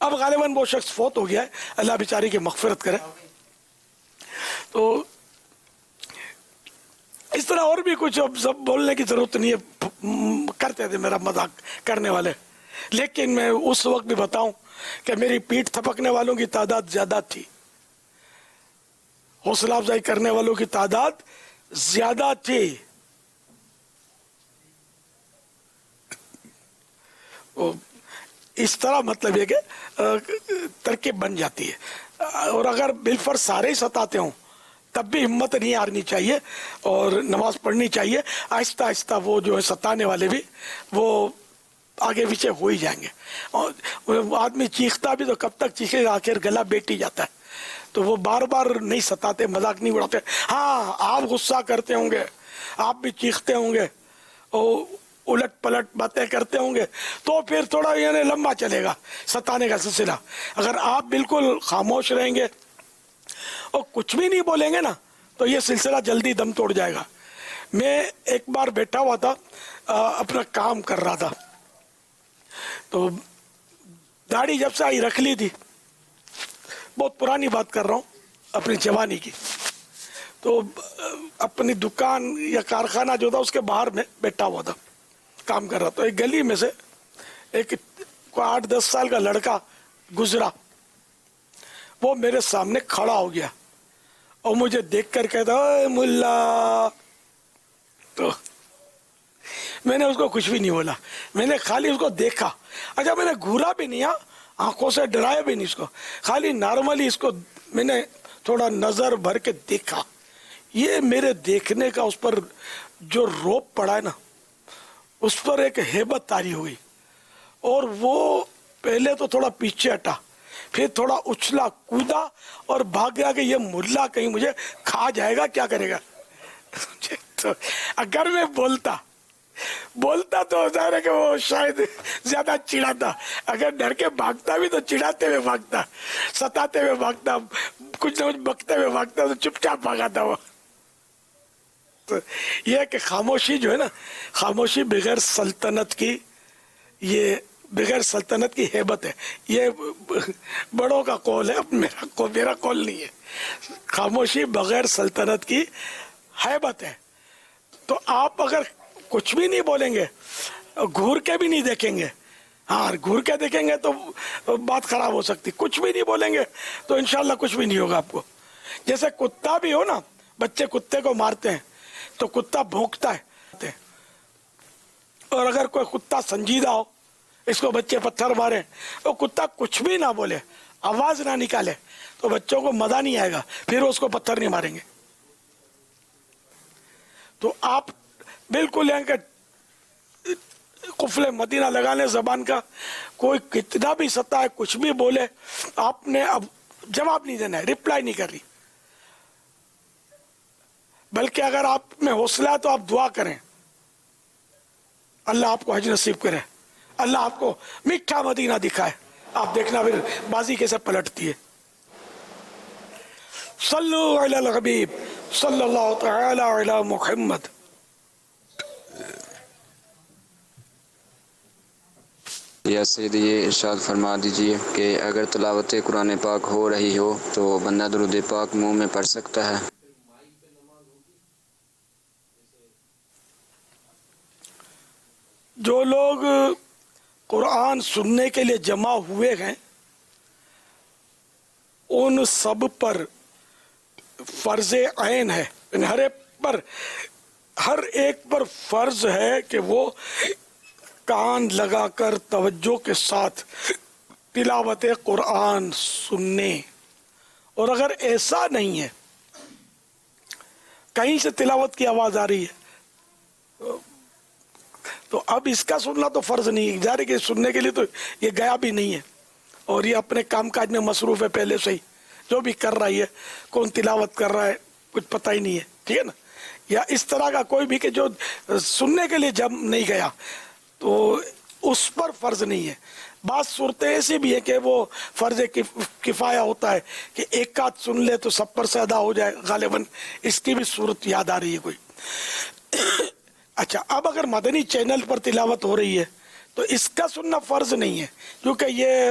Speaker 4: اب غالباً وہ شخص فوت ہو گیا ہے، اللہ بیچاری کی مغفرت کرے. تو اس طرح اور بھی کچھ اب سب بولنے کی ضرورت نہیں ہے، کرتے تھے میرا مذاق کرنے والے. لیکن میں اس وقت بھی بتاؤں کہ میری پیٹھ تھپکنے والوں کی تعداد زیادہ تھی، حوصلہ افزائی کرنے والوں کی تعداد زیادہ تھی. اس طرح مطلب یہ کہ ترکیب بن جاتی ہے. اور اگر بالفرض سارے ہی ستاتے ہوں تب بھی ہمت نہیں ہارنی چاہیے اور نماز پڑھنی چاہیے. آہستہ آہستہ وہ جو ہے ستانے والے بھی وہ آگے پیچھے ہو ہی جائیں گے. اور آدمی چیختا بھی تو کب تک چیخے گا، آخر گلا بیٹھ ہی جاتا ہے. تو وہ بار بار نہیں ستاتے، مذاق نہیں اڑاتے. ہاں آپ غصہ کرتے ہوں گے، آپ بھی چیختے ہوں گے اور الٹ پلٹ باتیں کرتے ہوں گے، تو پھر تھوڑا یعنی لمبا چلے گا ستانے کا سلسلہ. اگر آپ بالکل خاموش رہیں گے اور کچھ بھی نہیں بولیں گے نا تو یہ سلسلہ جلدی دم توڑ جائے گا. میں ایک بار بیٹھا ہوا تھا، اپنا کام کر رہا تھا، تو داڑھی جب سے آئی رکھ لی تھی، بہت پرانی بات کر رہا ہوں، اپنی جوانی کی. تو اپنی دکان یا کارخانہ جو تھا اس کے باہر میں بیٹھا ہوا تھا، کام کر رہا. تو ایک گلی میں سے ایک 8-10 سال کا لڑکا گزرا، وہ میرے سامنے کھڑا ہو گیا اور مجھے دیکھ کر کہتا اے ملا. تو میں نے اس کو کچھ بھی نہیں بولا، میں نے خالی اس کو دیکھا. اچھا میں نے گھورا بھی نہیں، آنکھوں سے ڈرایا بھی نہیں اس کو، خالی نارملی اس کو میں نے تھوڑا نظر بھر کے دیکھا. یہ میرے دیکھنے کا اس پر جو روپ پڑا ہے نا، اس پر ایک ہیبت طاری ہوئی. اور وہ پہلے تو تھوڑا پیچھے ہٹا، پھر تھوڑا اچھلا کودا اور بھاگ گیا کہ یہ ملا کہیں مجھے کھا جائے گا، کیا کرے گا. تو اگر میں بولتا تو ظاہر ہے کہ وہ شاید زیادہ چڑھاتا. اگر ڈر کے بھاگتا بھی تو چڑھاتے ہوئے بھاگتا، ستاتے ہوئے بھاگتا، کچھ نہ کچھ بکتے ہوئے بھاگتا، تو چپ چاپ بھاگا تھا وہ. تو یہ ہے کہ خاموشی جو ہے نا، خاموشی بغیر سلطنت کی، یہ بغیر سلطنت کی ہیبت ہے. یہ بڑوں کا قول ہے، میرا قول نہیں ہے. خاموشی بغیر سلطنت کی ہیبت ہے. تو آپ اگر کچھ بھی نہیں بولیں گے، گھور کے بھی نہیں دیکھیں گے، ہاں گھور کے دیکھیں گے تو بات خراب ہو سکتی. کچھ بھی نہیں بولیں گے تو انشاءاللہ کچھ بھی نہیں ہوگا آپ کو. جیسے کتا بھی ہو نا، بچے کتے کو مارتے ہیں تو کتا بھونکتا ہے، اور اگر کوئی کتا سنجیدہ ہو، اس کو بچے پتھر مارے اور کتا کچھ بھی نہ بولے، آواز نہ نکالے، تو بچوں کو مزہ نہیں آئے گا، پھر اس کو پتھر نہیں ماریں گے. تو آپ بالکل یہاں کہ قفل مدینہ لگانے زبان کا، کوئی کتنا بھی ستائے، کچھ بھی بولے، آپ نے اب جواب نہیں دینا ہے، رپلائی نہیں کر رہی. بلکہ اگر آپ میں حوصلہ ہے تو آپ دعا کریں، اللہ آپ کو حج نصیب کرے، اللہ آپ کو میٹھا مدینہ دکھائے. آپ دیکھنا پھر بازی کیسے پلٹتی ہے. صلو علی الحبیب صلی اللہ تعالی علی محمد.
Speaker 9: یا سیدی یہ ارشاد فرما دیجئے کہ اگر تلاوت قرآن پاک ہو رہی ہو تو بندہ درود پاک منہ میں پڑھ سکتا ہے؟
Speaker 4: جو لوگ قرآن سننے کے لیے جمع ہوئے ہیں ان سب پر فرض عین ہے، ہر ایک پر فرض ہے کہ وہ کان لگا کر توجہ کے ساتھ تلاوت قرآن سننے. اور اگر ایسا نہیں ہے، کہیں سے تلاوت کی آواز آ رہی ہے، تو اب اس کا سننا تو فرض نہیں ہے، ظاہر ہے کہ سننے کے لیے تو یہ گیا بھی نہیں ہے اور یہ اپنے کام کاج میں مصروف ہے پہلے سے ہی. جو بھی کر رہا ہے، کون تلاوت کر رہا ہے کچھ پتہ ہی نہیں ہے، ٹھیک ہے نا. یا اس طرح کا کوئی بھی کہ جو سننے کے لیے جب نہیں گیا تو اس پر فرض نہیں ہے. بعض صورتیں ایسی بھی ہے کہ وہ فرض کفایہ ہوتا ہے کہ ایک آدھ سن لے تو سب پر سے ادا ہو جائے. غالباً اس کی بھی صورت یاد آ رہی ہے کوئی. اچھا، اب اگر مدنی چینل پر تلاوت ہو رہی ہے تو اس کا سننا فرض نہیں ہے، کیونکہ یہ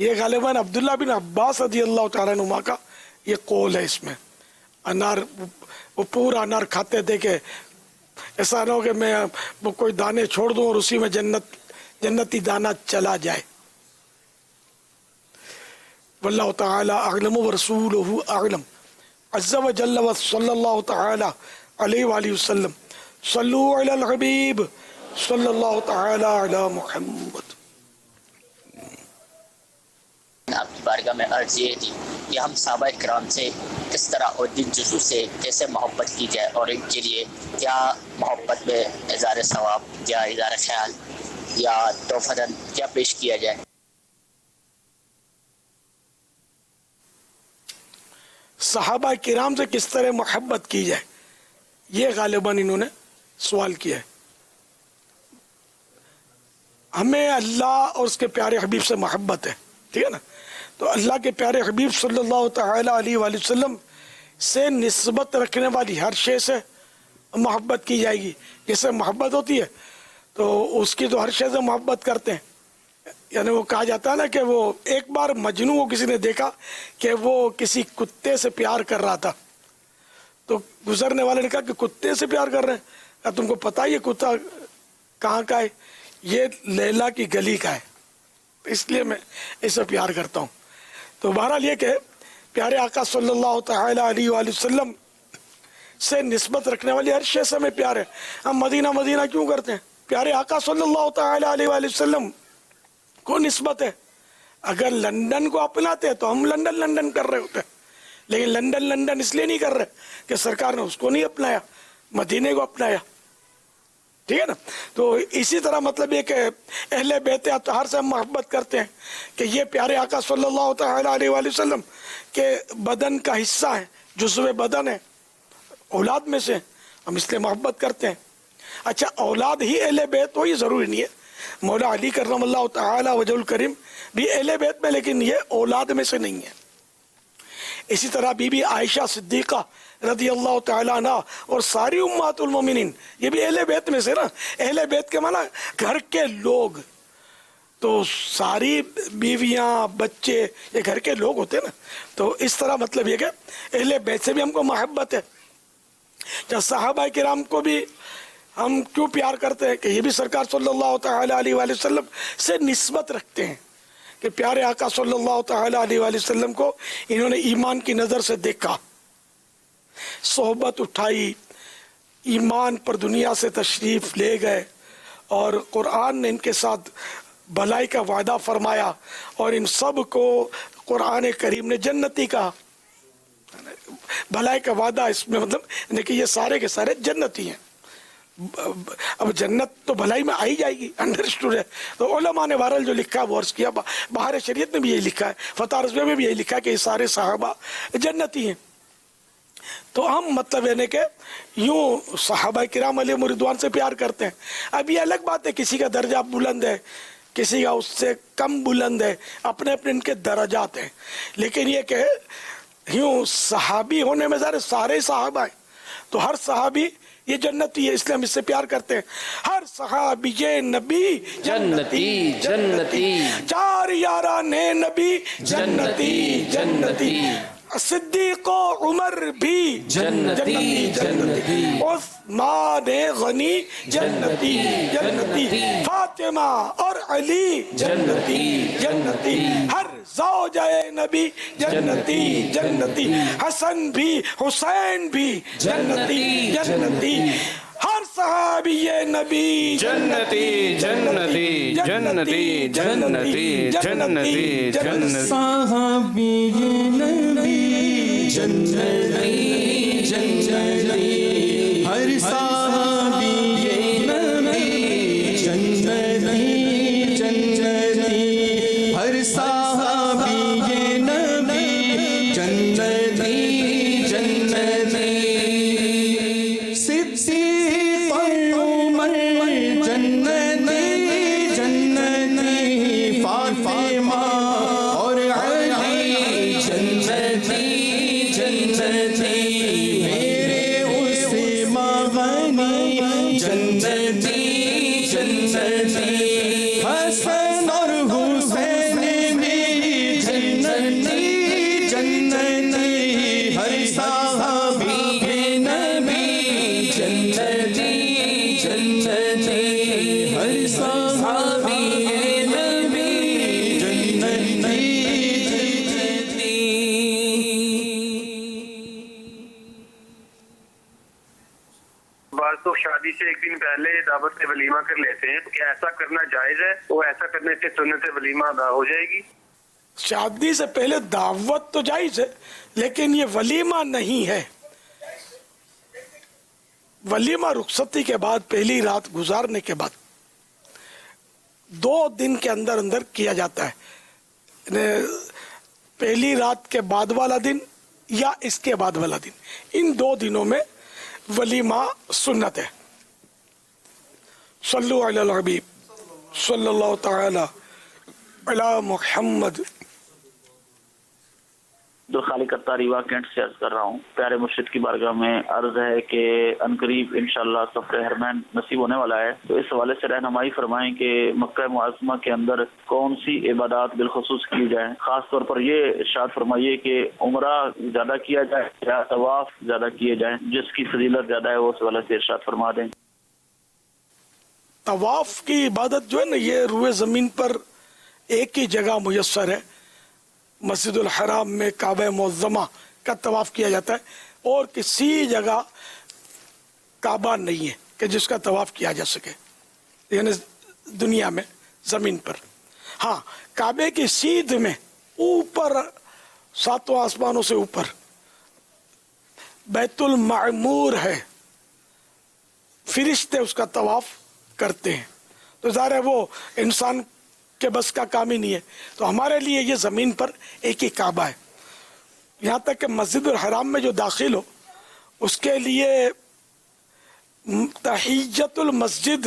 Speaker 4: یہ غالباً عبداللہ بن عباس رضی اللہ تعالیٰ عنہما کا یہ قول ہے اس میں. انار وہ پورا انار کھاتے تھے کہ ایسا نہ ہو کہ میں وہ کوئی دانے چھوڑ دوں اور اسی میں جنتی دانا چلا جائے. واللہ تعالی اعلم ورسولہ اعلم عز وجل وصلی اللہ تعالی علیہ وآلہ وسلم. صلو علی الحبیب صلی اللہ تعالی علی محمد.
Speaker 10: آپ کی بارگاہ میں عرض یہ تھی کہ ہم صحابہ کرام سے کس طرح اور دل جزو سے کیسے محبت کی جائے اور ان کے لیے کیا محبت میں اظہار ثواب یا اظہار خیال یا تحفۃً کیا پیش کیا جائے.
Speaker 4: صحابہ کرام سے کس طرح محبت کی جائے یہ غالباً انہوں نے سوال کیا ہے. ہمیں اللہ اور اس کے پیارے حبیب سے محبت ہے, ٹھیک ہے نا. تو اللہ کے پیارے حبیب صلی اللہ تعالی علیہ وآلہ وسلم سے نسبت رکھنے والی ہر شے سے محبت کی جائے گی. جیسے محبت ہوتی ہے تو اس کی تو ہر شے سے محبت کرتے ہیں. یعنی وہ کہا جاتا ہے نا کہ وہ ایک بار مجنوں کو کسی نے دیکھا کہ وہ کسی کتے سے پیار کر رہا تھا, تو گزرنے والے نے کہا کہ کتے سے پیار کر رہے ہیں, کہا تم کو پتہ ہے یہ کتا کہاں کا ہے؟ یہ لیلا کی گلی کا ہے, اس لیے میں اسے پیار کرتا ہوں. تو بہرحال یہ کہ پیارے آقا صلی اللہ تعالی علیہ وآلہ وسلم سے نسبت رکھنے والی ہر شے سے ہمیں پیار ہے. ہم مدینہ مدینہ کیوں کرتے ہیں؟ پیارے آقا صلی اللہ تعالی علیہ وآلہ وسلم کو نسبت ہے. اگر لندن کو اپناتے تو ہم لندن کر رہے ہوتے, لیکن لندن اس لیے نہیں کر رہے کہ سرکار نے اس کو نہیں اپنایا, مدینے کو اپنایا, ٹھیک ہے نا. تو اسی طرح مطلب یہ کہ اہل بیت اطہار سے ہم محبت کرتے ہیں کہ یہ پیارے آقا صلی اللہ تعالی علیہ وآلہ وسلم کے بدن کا حصہ ہے, جزو بدن ہے, اولاد میں سے, ہم اس لیے محبت کرتے ہیں. اچھا اولاد ہی اہل بیت ہو یہ ضروری نہیں ہے. مولا علی کرم اللہ تعالی وجہ الکریم بھی اہل بیت میں, لیکن یہ اولاد میں سے نہیں ہے. اسی طرح بی بی عائشہ صدیقہ رضی اللہ تعالیٰ عنہ اور ساری امہات المومنین یہ بھی اہل بیت میں سے نا. اہل بیت کے معنی گھر کے لوگ, تو ساری بیویاں بچے یہ گھر کے لوگ ہوتے ہیں نا. تو اس طرح مطلب یہ کہ اہل بیت سے بھی ہم کو محبت ہے. جب صحابہ کرام کو بھی ہم کیوں پیار کرتے ہیں کہ یہ بھی سرکار صلی اللہ تعالی علیہ وآلہ وسلم سے نسبت رکھتے ہیں کہ پیارے آقا صلی اللہ تعالی علیہ وآلہ وسلم کو انہوں نے ایمان کی نظر سے دیکھا, صحبت اٹھائی, ایمان پر دنیا سے تشریف لے گئے, اور قرآن نے ان کے ساتھ بھلائی کا وعدہ فرمایا, اور ان سب کو قرآن کریم نے جنتی کہا. بھلائی کا وعدہ اس میں مطلب کہ یہ سارے کے سارے جنتی ہیں. اب جنت تو بھلائی میں آئی جائے گی, انڈرسٹوڈ ہے. تو علماء نے بہرحال جو لکھا ہے وہ عرض کیا, بہار شریعت میں بھی یہی لکھا ہے, فتح رضویہ میں بھی یہی لکھا ہے کہ یہ سارے صحابہ جنتی ہیں. تو ہم مطلب ہے کہ یوں صحابہ کرام علیہم رضوان سے پیار کرتے ہیں. اب یہ الگ بات ہے کسی کا درجہ بلند ہے, کسی کا اس سے کم بلند ہے, اپنے اپنے ان کے درجات ہیں. لیکن یہ کہ یوں صحابی ہونے میں سارے صحابہ ہیں, تو ہر صحابی یہ جنتی ہے, اس لیے ہم اس سے پیار کرتے ہیں. ہر صحابی نبی جنتی جنتی, چار یاران نبی جنتی جنتی, صدیق و عمر بھی جنتی جنتی, عثمان غنی جنتی جنتی, فاطمہ اور علی جنتی جنتی, ہر زوجہ نبی جنتی جنتی, حسن بھی حسین بھی جنتی جنتی, ہر صحابی نبی جنتی جنتی جنتی جنتی جنتی جنتی, صحابی نبی جنتی جنتی, ہر صحابی نبی جنتی جنتی, ہر صحابی نبی جنتی جنتی, صدیق عمر جنتی جنتی, فاطمہ اور علی جنتی جنتی, میرے عثمان غنی جنتی جنتی, حسن اور حسین بھی
Speaker 1: بعض تو شادی سے ایک دن پہلے دعوت ولیمہ کر لیتے ہیں، تو کیا ایسا کرنا جائز ہے؟ تو ایسا کرنے سے سنت ولیمہ ادا ہو جائے گی؟
Speaker 4: شادی سے پہلے دعوت تو جائز ہے، لیکن یہ ولیمہ نہیں ہے۔ ولیمہ رخصتی کے بعد پہلی رات گزارنے کے بعد 2 دن کے اندر اندر کیا جاتا ہے، پہلی رات کے بعد والا دن یا اس کے بعد والا دن، ان 2 دنوں میں ولیمہ سنت ہے۔ صلو علی الحبیب صلی اللہ تعالی علی محمد۔
Speaker 11: عبدالخالق اتاری کینٹ سے عرض کر رہا ہوں، پیارے مرشد کی بارگاہ میں عرض ہے کہ عنقریب انشاءاللہ سفر حرمین نصیب ہونے والا ہے، تو اس حوالے سے رہنمائی فرمائیں کہ مکہ معظمہ کے اندر کون سی عبادات بالخصوص کی جائیں۔ خاص طور پر یہ ارشاد فرمائیے کہ عمرہ زیادہ کیا جائے یا طواف زیادہ کیے جائیں، جس کی فضیلت زیادہ ہے وہ اس حوالے سے ارشاد فرما دیں۔
Speaker 4: طواف کی عبادت جو ہے نا، یہ روئے زمین پر ایک ہی جگہ میسر ہے، مسجد الحرام میں کعبہ معظمہ کا طواف کیا جاتا ہے، اور کسی جگہ کعبہ نہیں ہے کہ جس کا طواف کیا جا سکے، یعنی دنیا میں زمین پر۔ ہاں، کعبے کی سیدھ میں اوپر 7 آسمانوں سے اوپر بیت المعمور ہے، فرشتے اس کا طواف کرتے ہیں، تو ظاہر ہے وہ انسان کے بس کا کام ہی نہیں ہے۔ تو ہمارے لیے یہ زمین پر ایک ہی کعبہ ہے، یہاں تک کہ مسجد الحرام میں جو داخل ہو اس کے لیے تحیت المسجد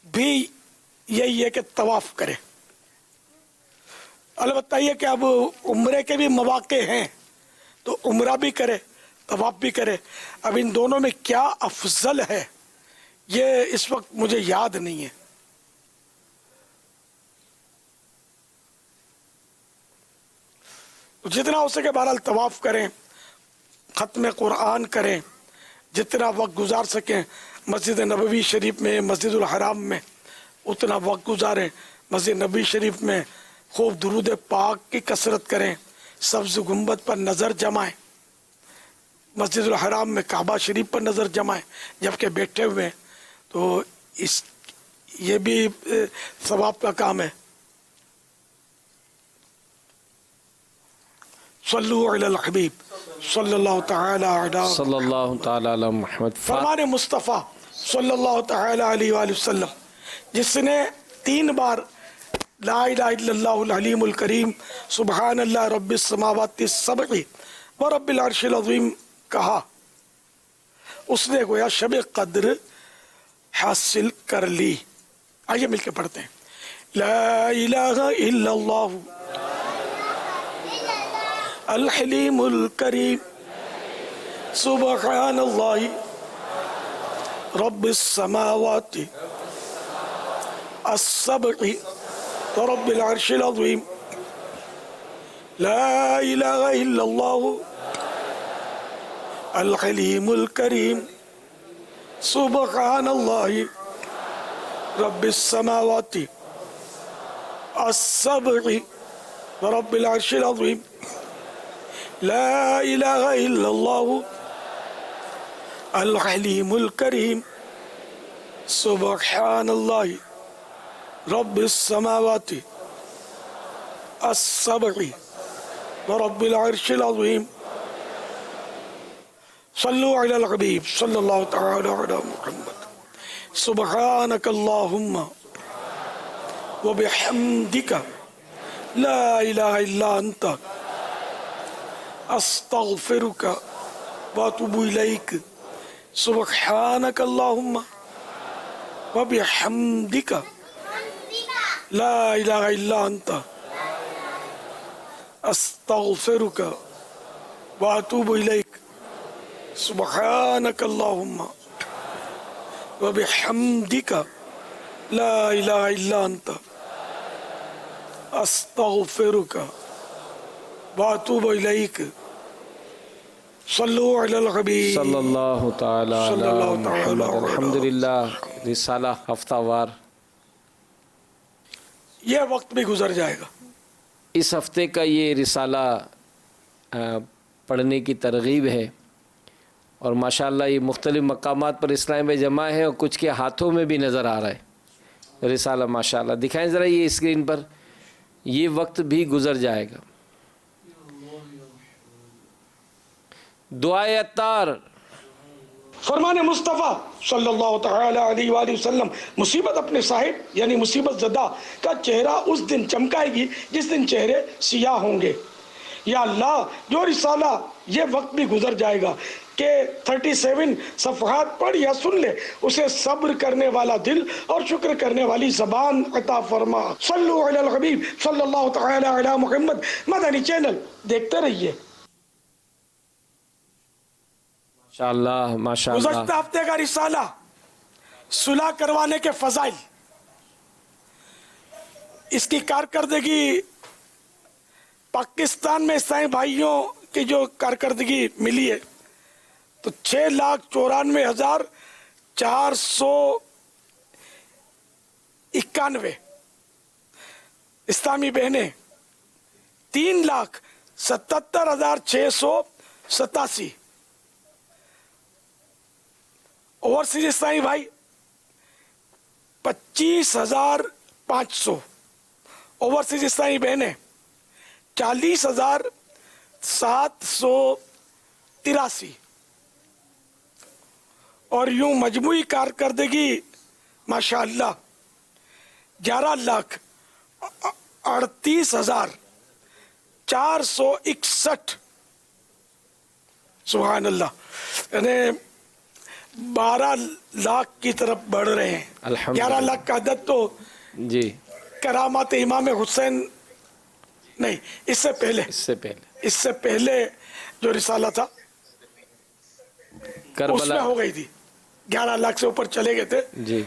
Speaker 4: بھی یہی ہے کہ طواف کرے۔ البتہ یہ کہ اب عمرے کے بھی مواقع ہیں تو عمرہ بھی کرے، طواف بھی کرے۔ اب ان دونوں میں کیا افضل ہے یہ اس وقت مجھے یاد نہیں ہے۔ جتنا ہو سکے بہرحال طواف کریں، ختم قرآن کریں، جتنا وقت گزار سکیں مسجد نبوی شریف میں، مسجد الحرام میں اتنا وقت گزاریں، مسجد نبوی شریف میں خوب درود پاک کی کثرت کریں، سبز گنبد پر نظر جمائیں، مسجد الحرام میں کعبہ شریف پر نظر جمائیں جبکہ بیٹھے ہوئے ہیں، تو یہ بھی ثواب کا کام ہے۔ صلو علی الحبیب صلی اللہ تعالی
Speaker 3: علی محمد۔
Speaker 4: فرمان مصطفیٰ صلی اللہ تعالی علیہ وآلہ وسلم، جس نے 3 بار لا الہ الا اللہ العلیم الکریم سبحان اللہ رب السماوات السبع و رب العرش العظیم کہا، اس نے گویا شب قدر حاصل کر لی۔ آئیے مل کے پڑھتے ہیں، لا الہ الا اللہ الحلیم الکریم سبحان اللہ رب السماوات السبع ورب العرش العظیم، لا الہ الا اللہ الحلیم الکریم سبحان اللہ رب السماوات السبع ورب العرش العظیم، لا الہ الا اللہ الحلیم الکریم سبحان اللہ رب السماوات السبع ورب العرش العظیم۔ صلو علی الحبیب صلی اللہ تعالی علی محمد۔ سبحانک اللہم وبحمدک لا الہ الا انت استغفرک واتوب الیک۔ سبحانک اللہم وبحمدک لا الہ الا انت استغفرک واتوب الیک۔ سبحانک اللہم وبحمدک لا الہ الا انت استغفرک واتوب الیک۔ صلو علی الحبیب
Speaker 3: صلی اللہ تعالی علی محمد۔ الحمدللہ رسالہ ہفتہ وار،
Speaker 4: یہ وقت بھی گزر جائے گا۔
Speaker 3: اس ہفتے کا یہ رسالہ پڑھنے کی ترغیب ہے، اور ماشاءاللہ یہ مختلف مقامات پر اسلامی بھائی جمع ہے اور کچھ کے ہاتھوں میں بھی نظر آ رہا ہے رسالہ ماشاءاللہ. دکھائیں ذرا یہ اسکرین پر. یہ وقت بھی گزر جائے گا. دعائے عطار.
Speaker 4: فرمان مصطفیٰ صلی اللہ تعالی علیہ وآلہ وسلم، مصیبت اپنے صاحب یعنی مصیبت زدہ کا چہرہ اس دن چمکائے گی جس دن چہرے سیاہ ہوں گے. یا اللہ جو رسالہ یہ وقت بھی گزر جائے گا کہ 37 صفحات پڑھ یا سن لے، اسے صبر کرنے والا دل اور شکر کرنے والی زبان عطا فرما. صلو علی الحبیب صلی اللہ تعالی علی محمد. مدنی چینل دیکھتے رہیے.
Speaker 3: ماشاءاللہ ماشاءاللہ.
Speaker 4: گزشتہ ہفتے کا رسالہ صلح کروانے کے فضائل، اس کی کارکردگی پاکستان میں عیسائی بھائیوں کی جو کارکردگی ملی ہے تو 6,94,491 اسلامی بہنیں، 3,77,687 اوورسیز عیسائی بھائی 25,500 اوورسیز عیسائی بہنیں 40,783 اور یوں مجموعی کارکردگی ماشاءاللہ 11,38,461. سبحان اللہ. یعنی 12 لاکھ کی طرف بڑھ رہے ہیں. 11 لاکھ کا عدد تو
Speaker 3: جی
Speaker 4: کرامات امام حسین نہیں، اس سے پہلے جو رسالہ تھا
Speaker 3: کربلا
Speaker 4: اس میں ہو گئی تھی. 11 لاکھ سے اوپر چلے گئے تھے
Speaker 3: جی.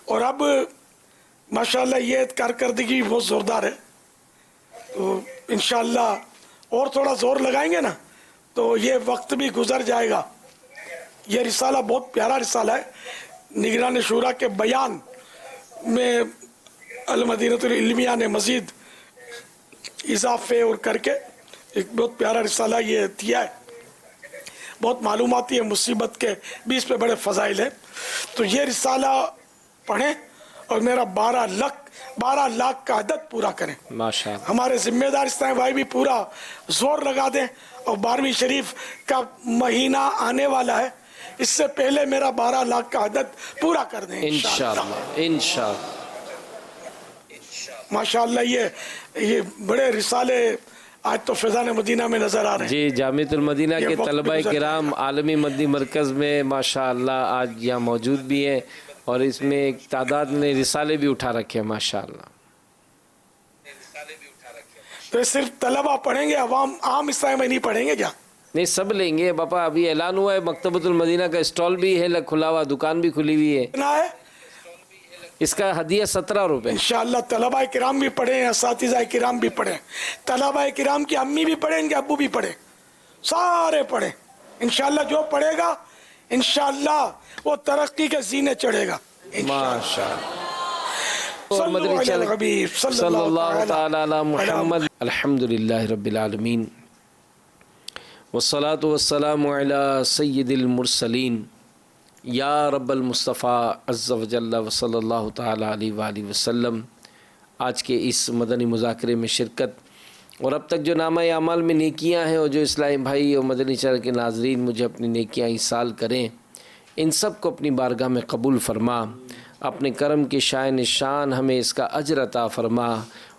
Speaker 4: اور اب ماشاءاللہ یہ کارکردگی بہت زوردار ہے. تو انشاءاللہ اور تھوڑا زور لگائیں گے نا تو یہ وقت بھی گزر جائے گا. یہ رسالہ بہت پیارا رسالہ ہے. نگران شورا کے بیان میں المدینۃ العلمیہ نے مزید اضافے اور کر کے ایک بہت پیارا رسالہ یہ دیا ہے. بہت معلوماتی ہے مصیبت کے 20 پہ بڑے فضائل ہیں. تو یہ رسالہ پڑھیں اور میرا 12 لاکھ کا عدد پورا کریں.
Speaker 3: ماشاءاللہ.
Speaker 4: ہمارے ذمہ دار اسلامی بھائی بھی پورا زور لگا دیں. اور 12ویں شریف کا مہینہ آنے والا ہے، اس سے پہلے میرا 12 لاکھ کا عدد پورا کر دیں
Speaker 3: انشاءاللہ. انشاءاللہ
Speaker 4: ماشاءاللہ. یہ بڑے رسالے آج تو فیضان مدینہ میں نظر آ رہے ہیں.
Speaker 3: جی جامعۃ المدینہ کے طلبہ کرام عالمی مدنی مرکز میں ماشاءاللہ آج یہاں موجود بھی ہیں اور اس میں ایک تعداد نے رسالے بھی اٹھا رکھے ہیں ماشاءاللہ.
Speaker 4: تو صرف طلبہ پڑھیں گے، عوام عام اسلامی میں نہیں پڑھیں گے کیا؟
Speaker 3: نہیں سب لیں گے باپا. ابھی اعلان ہوا ہے مکتبۃ المدینہ کا اسٹال بھی ہے کھلا ہوا، دکان بھی کھلی ہوئی ہے. اس کا ہدیہ 17 روپے.
Speaker 4: انشاءاللہ طلبہ کرام بھی پڑھیں، اساتذہ کرام بھی پڑھیں، طلبہ کرام کی امی بھی پڑھیں، ان کے ابو بھی پڑھیں، سارے پڑھیں. انشاءاللہ جو پڑھے گا انشاءاللہ وہ ترقی کے زینے چڑھے گا
Speaker 3: ماشاءاللہ. صلی اللہ تعالی علی محمد. الحمدللہ رب العالمین والصلاة والسلام علی سید المرسلین یا رب المصطفیٰ عز و جل و صلی اللہ تعالی علیہ وآلہ وسلم. آج کے اس مدنی مذاکرے میں شرکت اور اب تک جو نامہ اعمال میں نیکیاں ہیں اور جو اسلامی بھائی اور مدنی چینل کے ناظرین مجھے اپنی نیکیاں ایصال کریں، ان سب کو اپنی بارگاہ میں قبول فرما. اپنے کرم کے شائن شان ہمیں اس کا اجر عطا فرما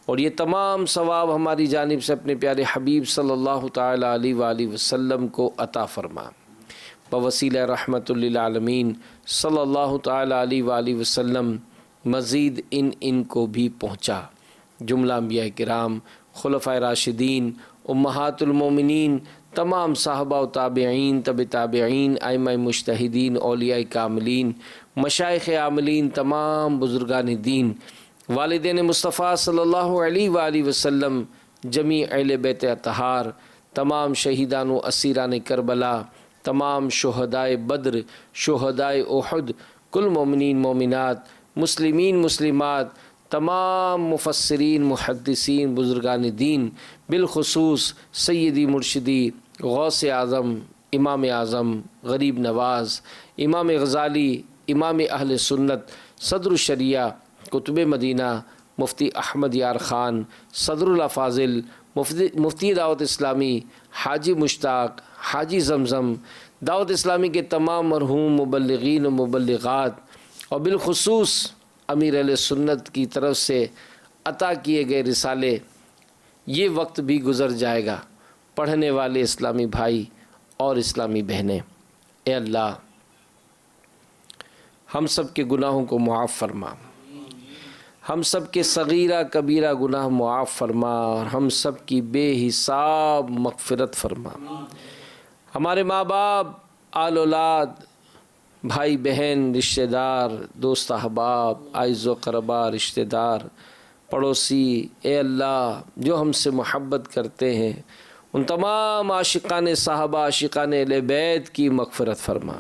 Speaker 3: اور یہ تمام ثواب ہماری جانب سے اپنے پیارے حبیب صلی اللہ تعالی علیہ وآلہ وسلم کو عطا فرما. بوسیلہ رحمت للعالمین صلی اللہ تعالی علیہ وآلہ وسلم مزید ان کو بھی پہنچا. جملہ انبیاء کرام، خلفائے راشدین، امہات المومنین، تمام صحابہ و تابعین، تبع تابعین، ائمہ مجتہدین، اولیاء کاملین، مشائخ عاملین، تمام بزرگان دین، والدین مصطفیٰ صلی اللہ علیہ وآلہ وسلم، جمیع اہل بیت اطہار، تمام شہیدان و اسیران کربلا، تمام شہدائے بدر، شہدائے احد، کل مومنین مومنات، مسلمین مسلمات، تمام مفسرین محدثین بزرگان دین، بالخصوص سیدی مرشدی غوث اعظم، امام اعظم، غریب نواز، امام غزالی، امام اہل سنت، صدر الشریعہ، قطب مدینہ، مفتی احمد یار خان، صدر الافاضل، مفتی دعوت اسلامی، حاجی مشتاق، حاجی زمزم، دعوت اسلامی کے تمام مرحوم مبلغین و مبلغات، اور بالخصوص امیر اہل سنت کی طرف سے عطا کیے گئے رسالے، یہ وقت بھی گزر جائے گا، پڑھنے والے اسلامی بھائی اور اسلامی بہنیں، اے اللہ ہم سب کے گناہوں کو معاف فرما، ہم سب کے صغیرہ کبیرہ گناہ معاف فرما، اور ہم سب کی بے حساب مغفرت فرما۔ ہمارے ماں باپ، آل اولاد، بھائی بہن، رشتہ دار، دوست احباب، اعز و قربا، رشتہ دار، پڑوسی، اے اللہ جو ہم سے محبت کرتے ہیں ان تمام عاشقان صحابہ، عاشقان اہل بیت کی مغفرت فرما،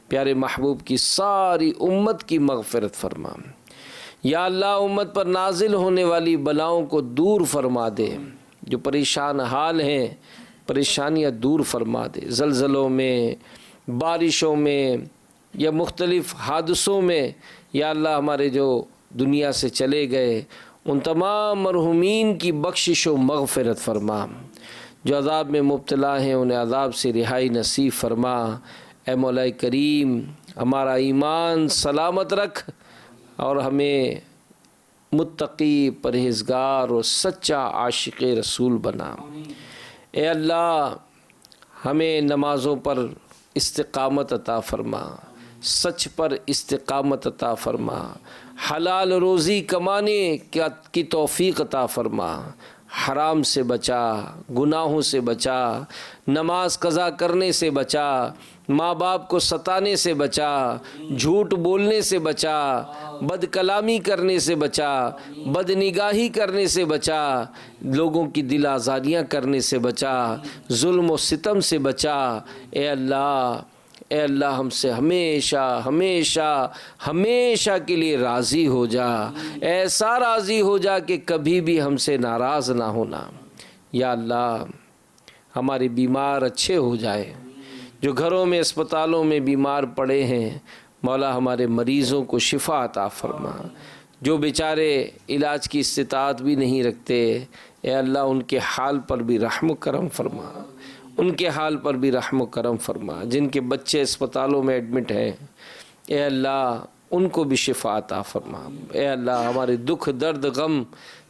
Speaker 3: پیارے محبوب کی ساری امت کی مغفرت فرما۔ یا اللہ امت پر نازل ہونے والی بلاؤں کو دور فرما دے، جو پریشان حال ہیں پریشانیاں دور فرما دے، زلزلوں میں، بارشوں میں یا مختلف حادثوں میں، یا اللہ ہمارے جو دنیا سے چلے گئے ان تمام مرحومین کی بخشش و مغفرت فرما، جو عذاب میں مبتلا ہیں انہیں عذاب سے رہائی نصیب فرما۔ اے مولا کریم ہمارا ایمان سلامت رکھ اور ہمیں متقی، پرہیزگار اور سچا عاشق رسول بنا۔ اے اللہ ہمیں نمازوں پر استقامت عطا فرما، سچ پر استقامت عطا فرما، حلال روزی کمانے کی توفیق عطا فرما، حرام سے بچا، گناہوں سے بچا، نماز قضا کرنے سے بچا، ماں باپ کو ستانے سے بچا، جھوٹ بولنے سے بچا، بد کلامی کرنے سے بچا، بد نگاہی کرنے سے بچا، لوگوں کی دل آزاریاں کرنے سے بچا، ظلم و ستم سے بچا۔ اے اللہ ہم سے ہمیشہ ہمیشہ ہمیشہ کے لیے راضی ہو جا، ایسا راضی ہو جا کہ کبھی بھی ہم سے ناراض نہ ہونا۔ یا اللہ ہمارے بیمار اچھے ہو جائے، جو گھروں میں اسپتالوں میں بیمار پڑے ہیں مولا ہمارے مریضوں کو شفا عطا فرما، جو بیچارے علاج کی استطاعت بھی نہیں رکھتے اے اللہ ان کے حال پر بھی رحم و کرم فرما، ان کے حال پر بھی رحم و کرم فرما، جن کے بچے اسپتالوں میں ایڈمٹ ہیں اے اللہ ان کو بھی شفا عطا فرما۔ اے اللہ ہمارے دکھ درد غم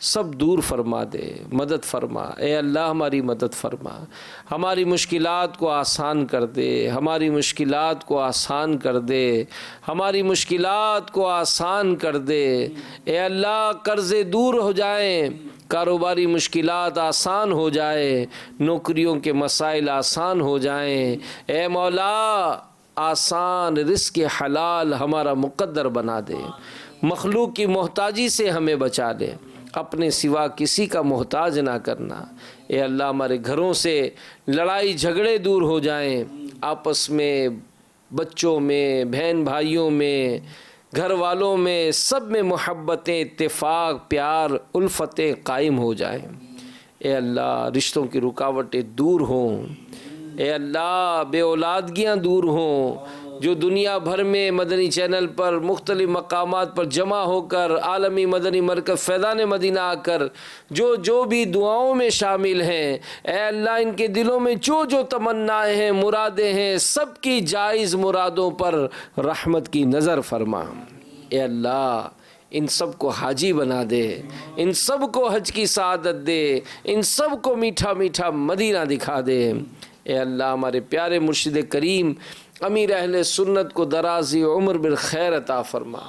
Speaker 3: سب دور فرما دے، مدد فرما۔ اے اللہ ہماری مدد فرما، ہماری مشکلات کو آسان کر دے، ہماری مشکلات کو آسان کر دے، ہماری مشکلات کو آسان کر دے۔ اے اللہ قرضے دور ہو جائیں، کاروباری مشکلات آسان ہو جائے، نوکریوں کے مسائل آسان ہو جائیں۔ اے مولا آسان رزق حلال ہمارا مقدر بنا دے، مخلوق کی محتاجی سے ہمیں بچا لے، اپنے سوا کسی کا محتاج نہ کرنا۔ اے اللہ ہمارے گھروں سے لڑائی جھگڑے دور ہو جائیں، آپس میں، بچوں میں، بہن بھائیوں میں، گھر والوں میں، سب میں محبتیں، اتفاق، پیار، الفتیں قائم ہو جائیں۔ اے اللہ رشتوں کی رکاوٹیں دور ہوں، اے اللہ بے اولادگیاں دور ہوں، جو دنیا بھر میں مدنی چینل پر مختلف مقامات پر جمع ہو کر عالمی مدنی مرکز فیضان مدینہ آ کر جو بھی دعاؤں میں شامل ہیں اے اللہ ان کے دلوں میں جو تمنائیں ہیں، مرادیں ہیں، سب کی جائز مرادوں پر رحمت کی نظر فرما۔ اے اللہ ان سب کو حاجی بنا دے، ان سب کو حج کی سعادت دے، ان سب کو میٹھا میٹھا مدینہ دکھا دے۔ اے اللہ ہمارے پیارے مرشد کریم امیر اہل سنت کو درازی عمر بالخیر عطا فرما،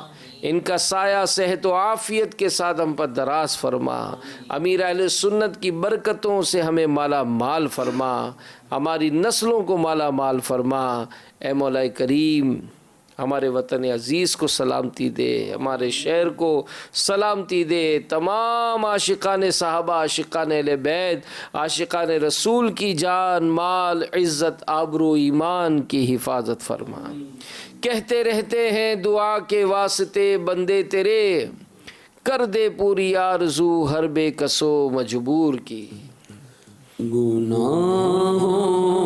Speaker 3: ان کا سایہ صحت و عافیت کے ساتھ ہم پر دراز فرما، امیر اہل سنت کی برکتوں سے ہمیں مالا مال فرما، ہماری نسلوں کو مالا مال فرما۔ اے مولا کریم ہمارے وطن عزیز کو سلامتی دے، ہمارے شہر کو سلامتی دے، تمام عاشقان صحابہ، عاشقان اہل بیت، عاشقان رسول کی جان، مال، عزت، آبرو، ایمان کی حفاظت فرما۔ کہتے رہتے ہیں دعا کے واسطے بندے تیرے، کر دے پوری آرزو ہر بے کسو مجبور کی۔ گناہوں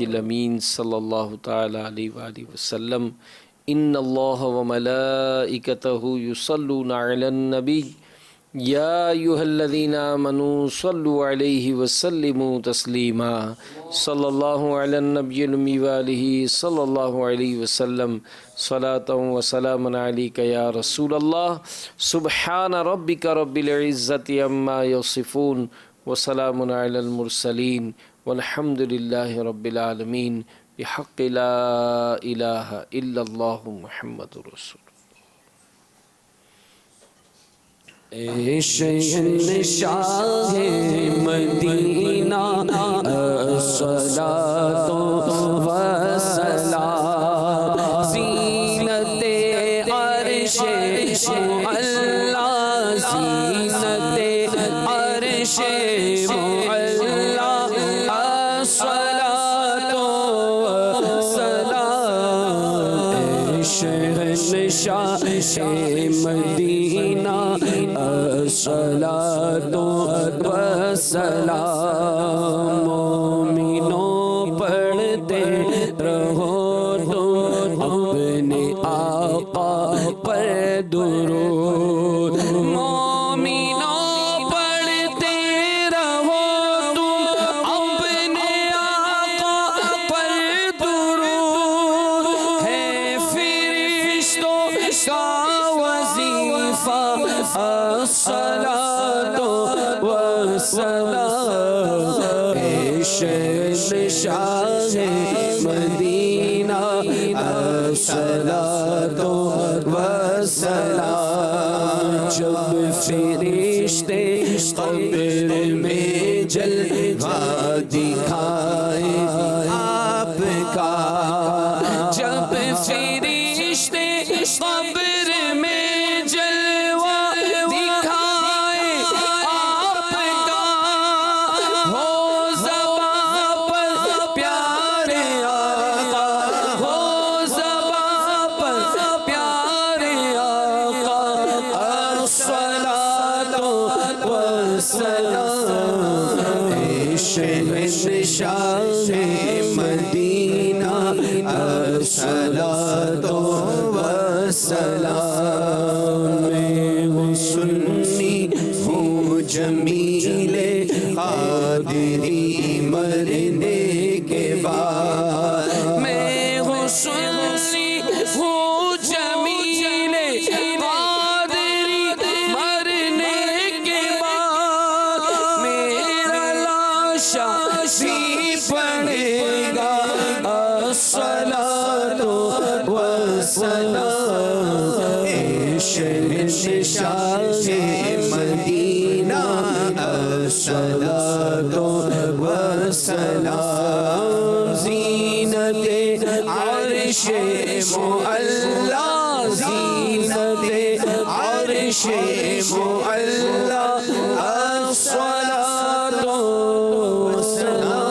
Speaker 3: الامین صلی اللہ تعالی علیہ وآلہ وسلم. ان اللہ وملائکتہ یصلون علی النبی یا ایھا الذین آمنوا صلوا علیہ وسلموا تسلیما. صلی اللہ علی النبی الأمی وآلہ صلی اللہ علیہ وسلم. صلاۃ و سلام علیک یا رسول اللہ. سبحان ربک رب العزۃ عما یصفون وسلام علی المرسلین والحمد للہ رب العالمین بحق لا الہ الا اللہ محمد رسول.
Speaker 7: اے شہنشاہ مدینہ الصلاۃ والسلام زینت عرش معلا زینت عرش معلا الصلاۃ والسلام. اے شہنشاہ مدینہ الصلاۃ والسلام. مومنوں پڑھتے رہو تم اپنے آقا پر درود. مومنوں پڑھتے رہو تم اپنے آقا پر درود. ہے فرشتوں کا وظیفہ الصلاۃ والسلام. اے شہنشاہ مدینہ الصلاۃ والسلام. جب فرشتے قبر میں جلوہ دکھائے آپ کا. جب فرشتے قبر میں جلوہ دکھائے آپ کا. ہو زباں پر پیارے آقا ہو زباں پر پیارے آقا. الصلاۃ والسلام. اے شہنشاہ مدینہ الصلاۃ والسلام. میں ہوں سنی ہوں جمیل قادری مرنے کے بعد میں ہوں سنی ہوں جمیل قادری مرنے کے بعد میرا لاشا بھی پڑے گا الصلاۃ والسلام شاہ مدینہ الصلاۃ والسلام زینت عرش معلا زینت عرش معلا الصلاۃ والسلام.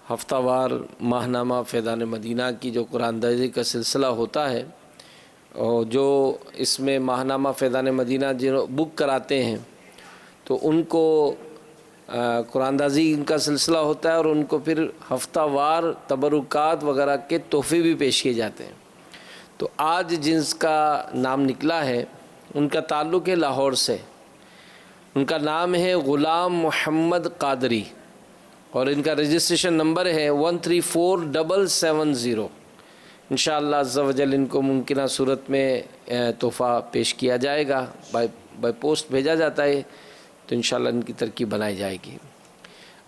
Speaker 3: ہفتہ وار ماہنامہ فیضان مدینہ کی جو قرآن دازی کا سلسلہ ہوتا ہے، اور جو اس میں ماہنامہ فیضان مدینہ جو بک کراتے ہیں تو ان کو قرآن دازی ان کا سلسلہ ہوتا ہے، اور ان کو پھر ہفتہ وار تبرکات وغیرہ کے تحفے بھی پیش کیے جاتے ہیں. تو آج جن کا نام نکلا ہے ان کا تعلق ہے لاہور سے. ان کا نام ہے غلام محمد قادری، اور ان کا رجسٹریشن نمبر ہے 134770. انشاءاللہ عز و جل ان کو ممکنہ صورت میں تحفہ پیش کیا جائے گا، بائی پوسٹ بھیجا جاتا ہے، تو انشاءاللہ ان کی ترکیب بنائی جائے گی.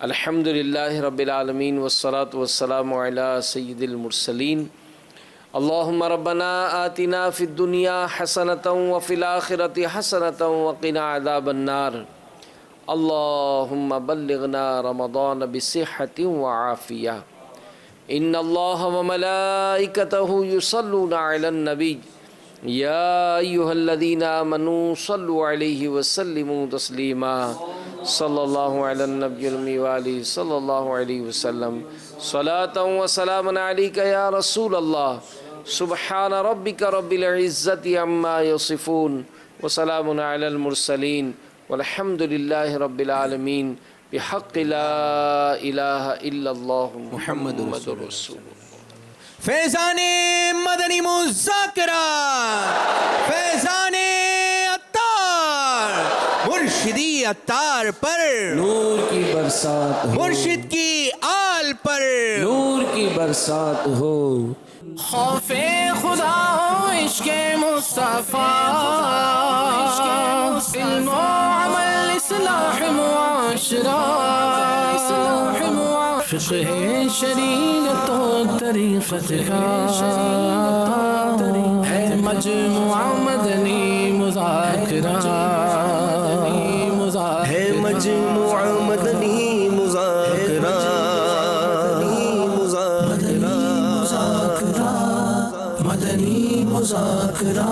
Speaker 3: الحمدللہ رب العالمین والصلاة والسلام علی سید المرسلین. اللہم ربنا آتنا فی الدنیا حسنۃ وفی الآخرۃ حسنۃ وقنا عذاب النار. اللہم بلغنا رمضان بصحة وعافیہ. ان اللہ وملائکتہ یصلون علی النبی یا ایہا الذین آمنوا صلوا علیہ وسلموا تسلیما. صلی اللہ علی النبی الأمی وآلہ صلی اللہ علیہ وسلم. صلاۃ وسلام علیک یا رسول اللہ. سبحان ربک رب العزت عما یصفون وسلام علی المرسلین والحمد للہ رب العالمین بحق لا الہ الا اللہ محمد رسول اللہ.
Speaker 7: فیضان مدنی مذاکرہ، فیضان عطار، مرشدی عطار پر
Speaker 3: نور کی برسات ہو،
Speaker 7: مرشد کی آل پر
Speaker 3: نور کی برسات ہو.
Speaker 2: خوف خدا ہو، عشق مصطفیٰ، علم و عمل، اصلاح معاشرہ، فقہ شریعت و طریقت کا ہے مجموعہ مدنی مذاکرہ، ہے مجموعہ مدنی مذاکرہ، مدنی مذاکرہ.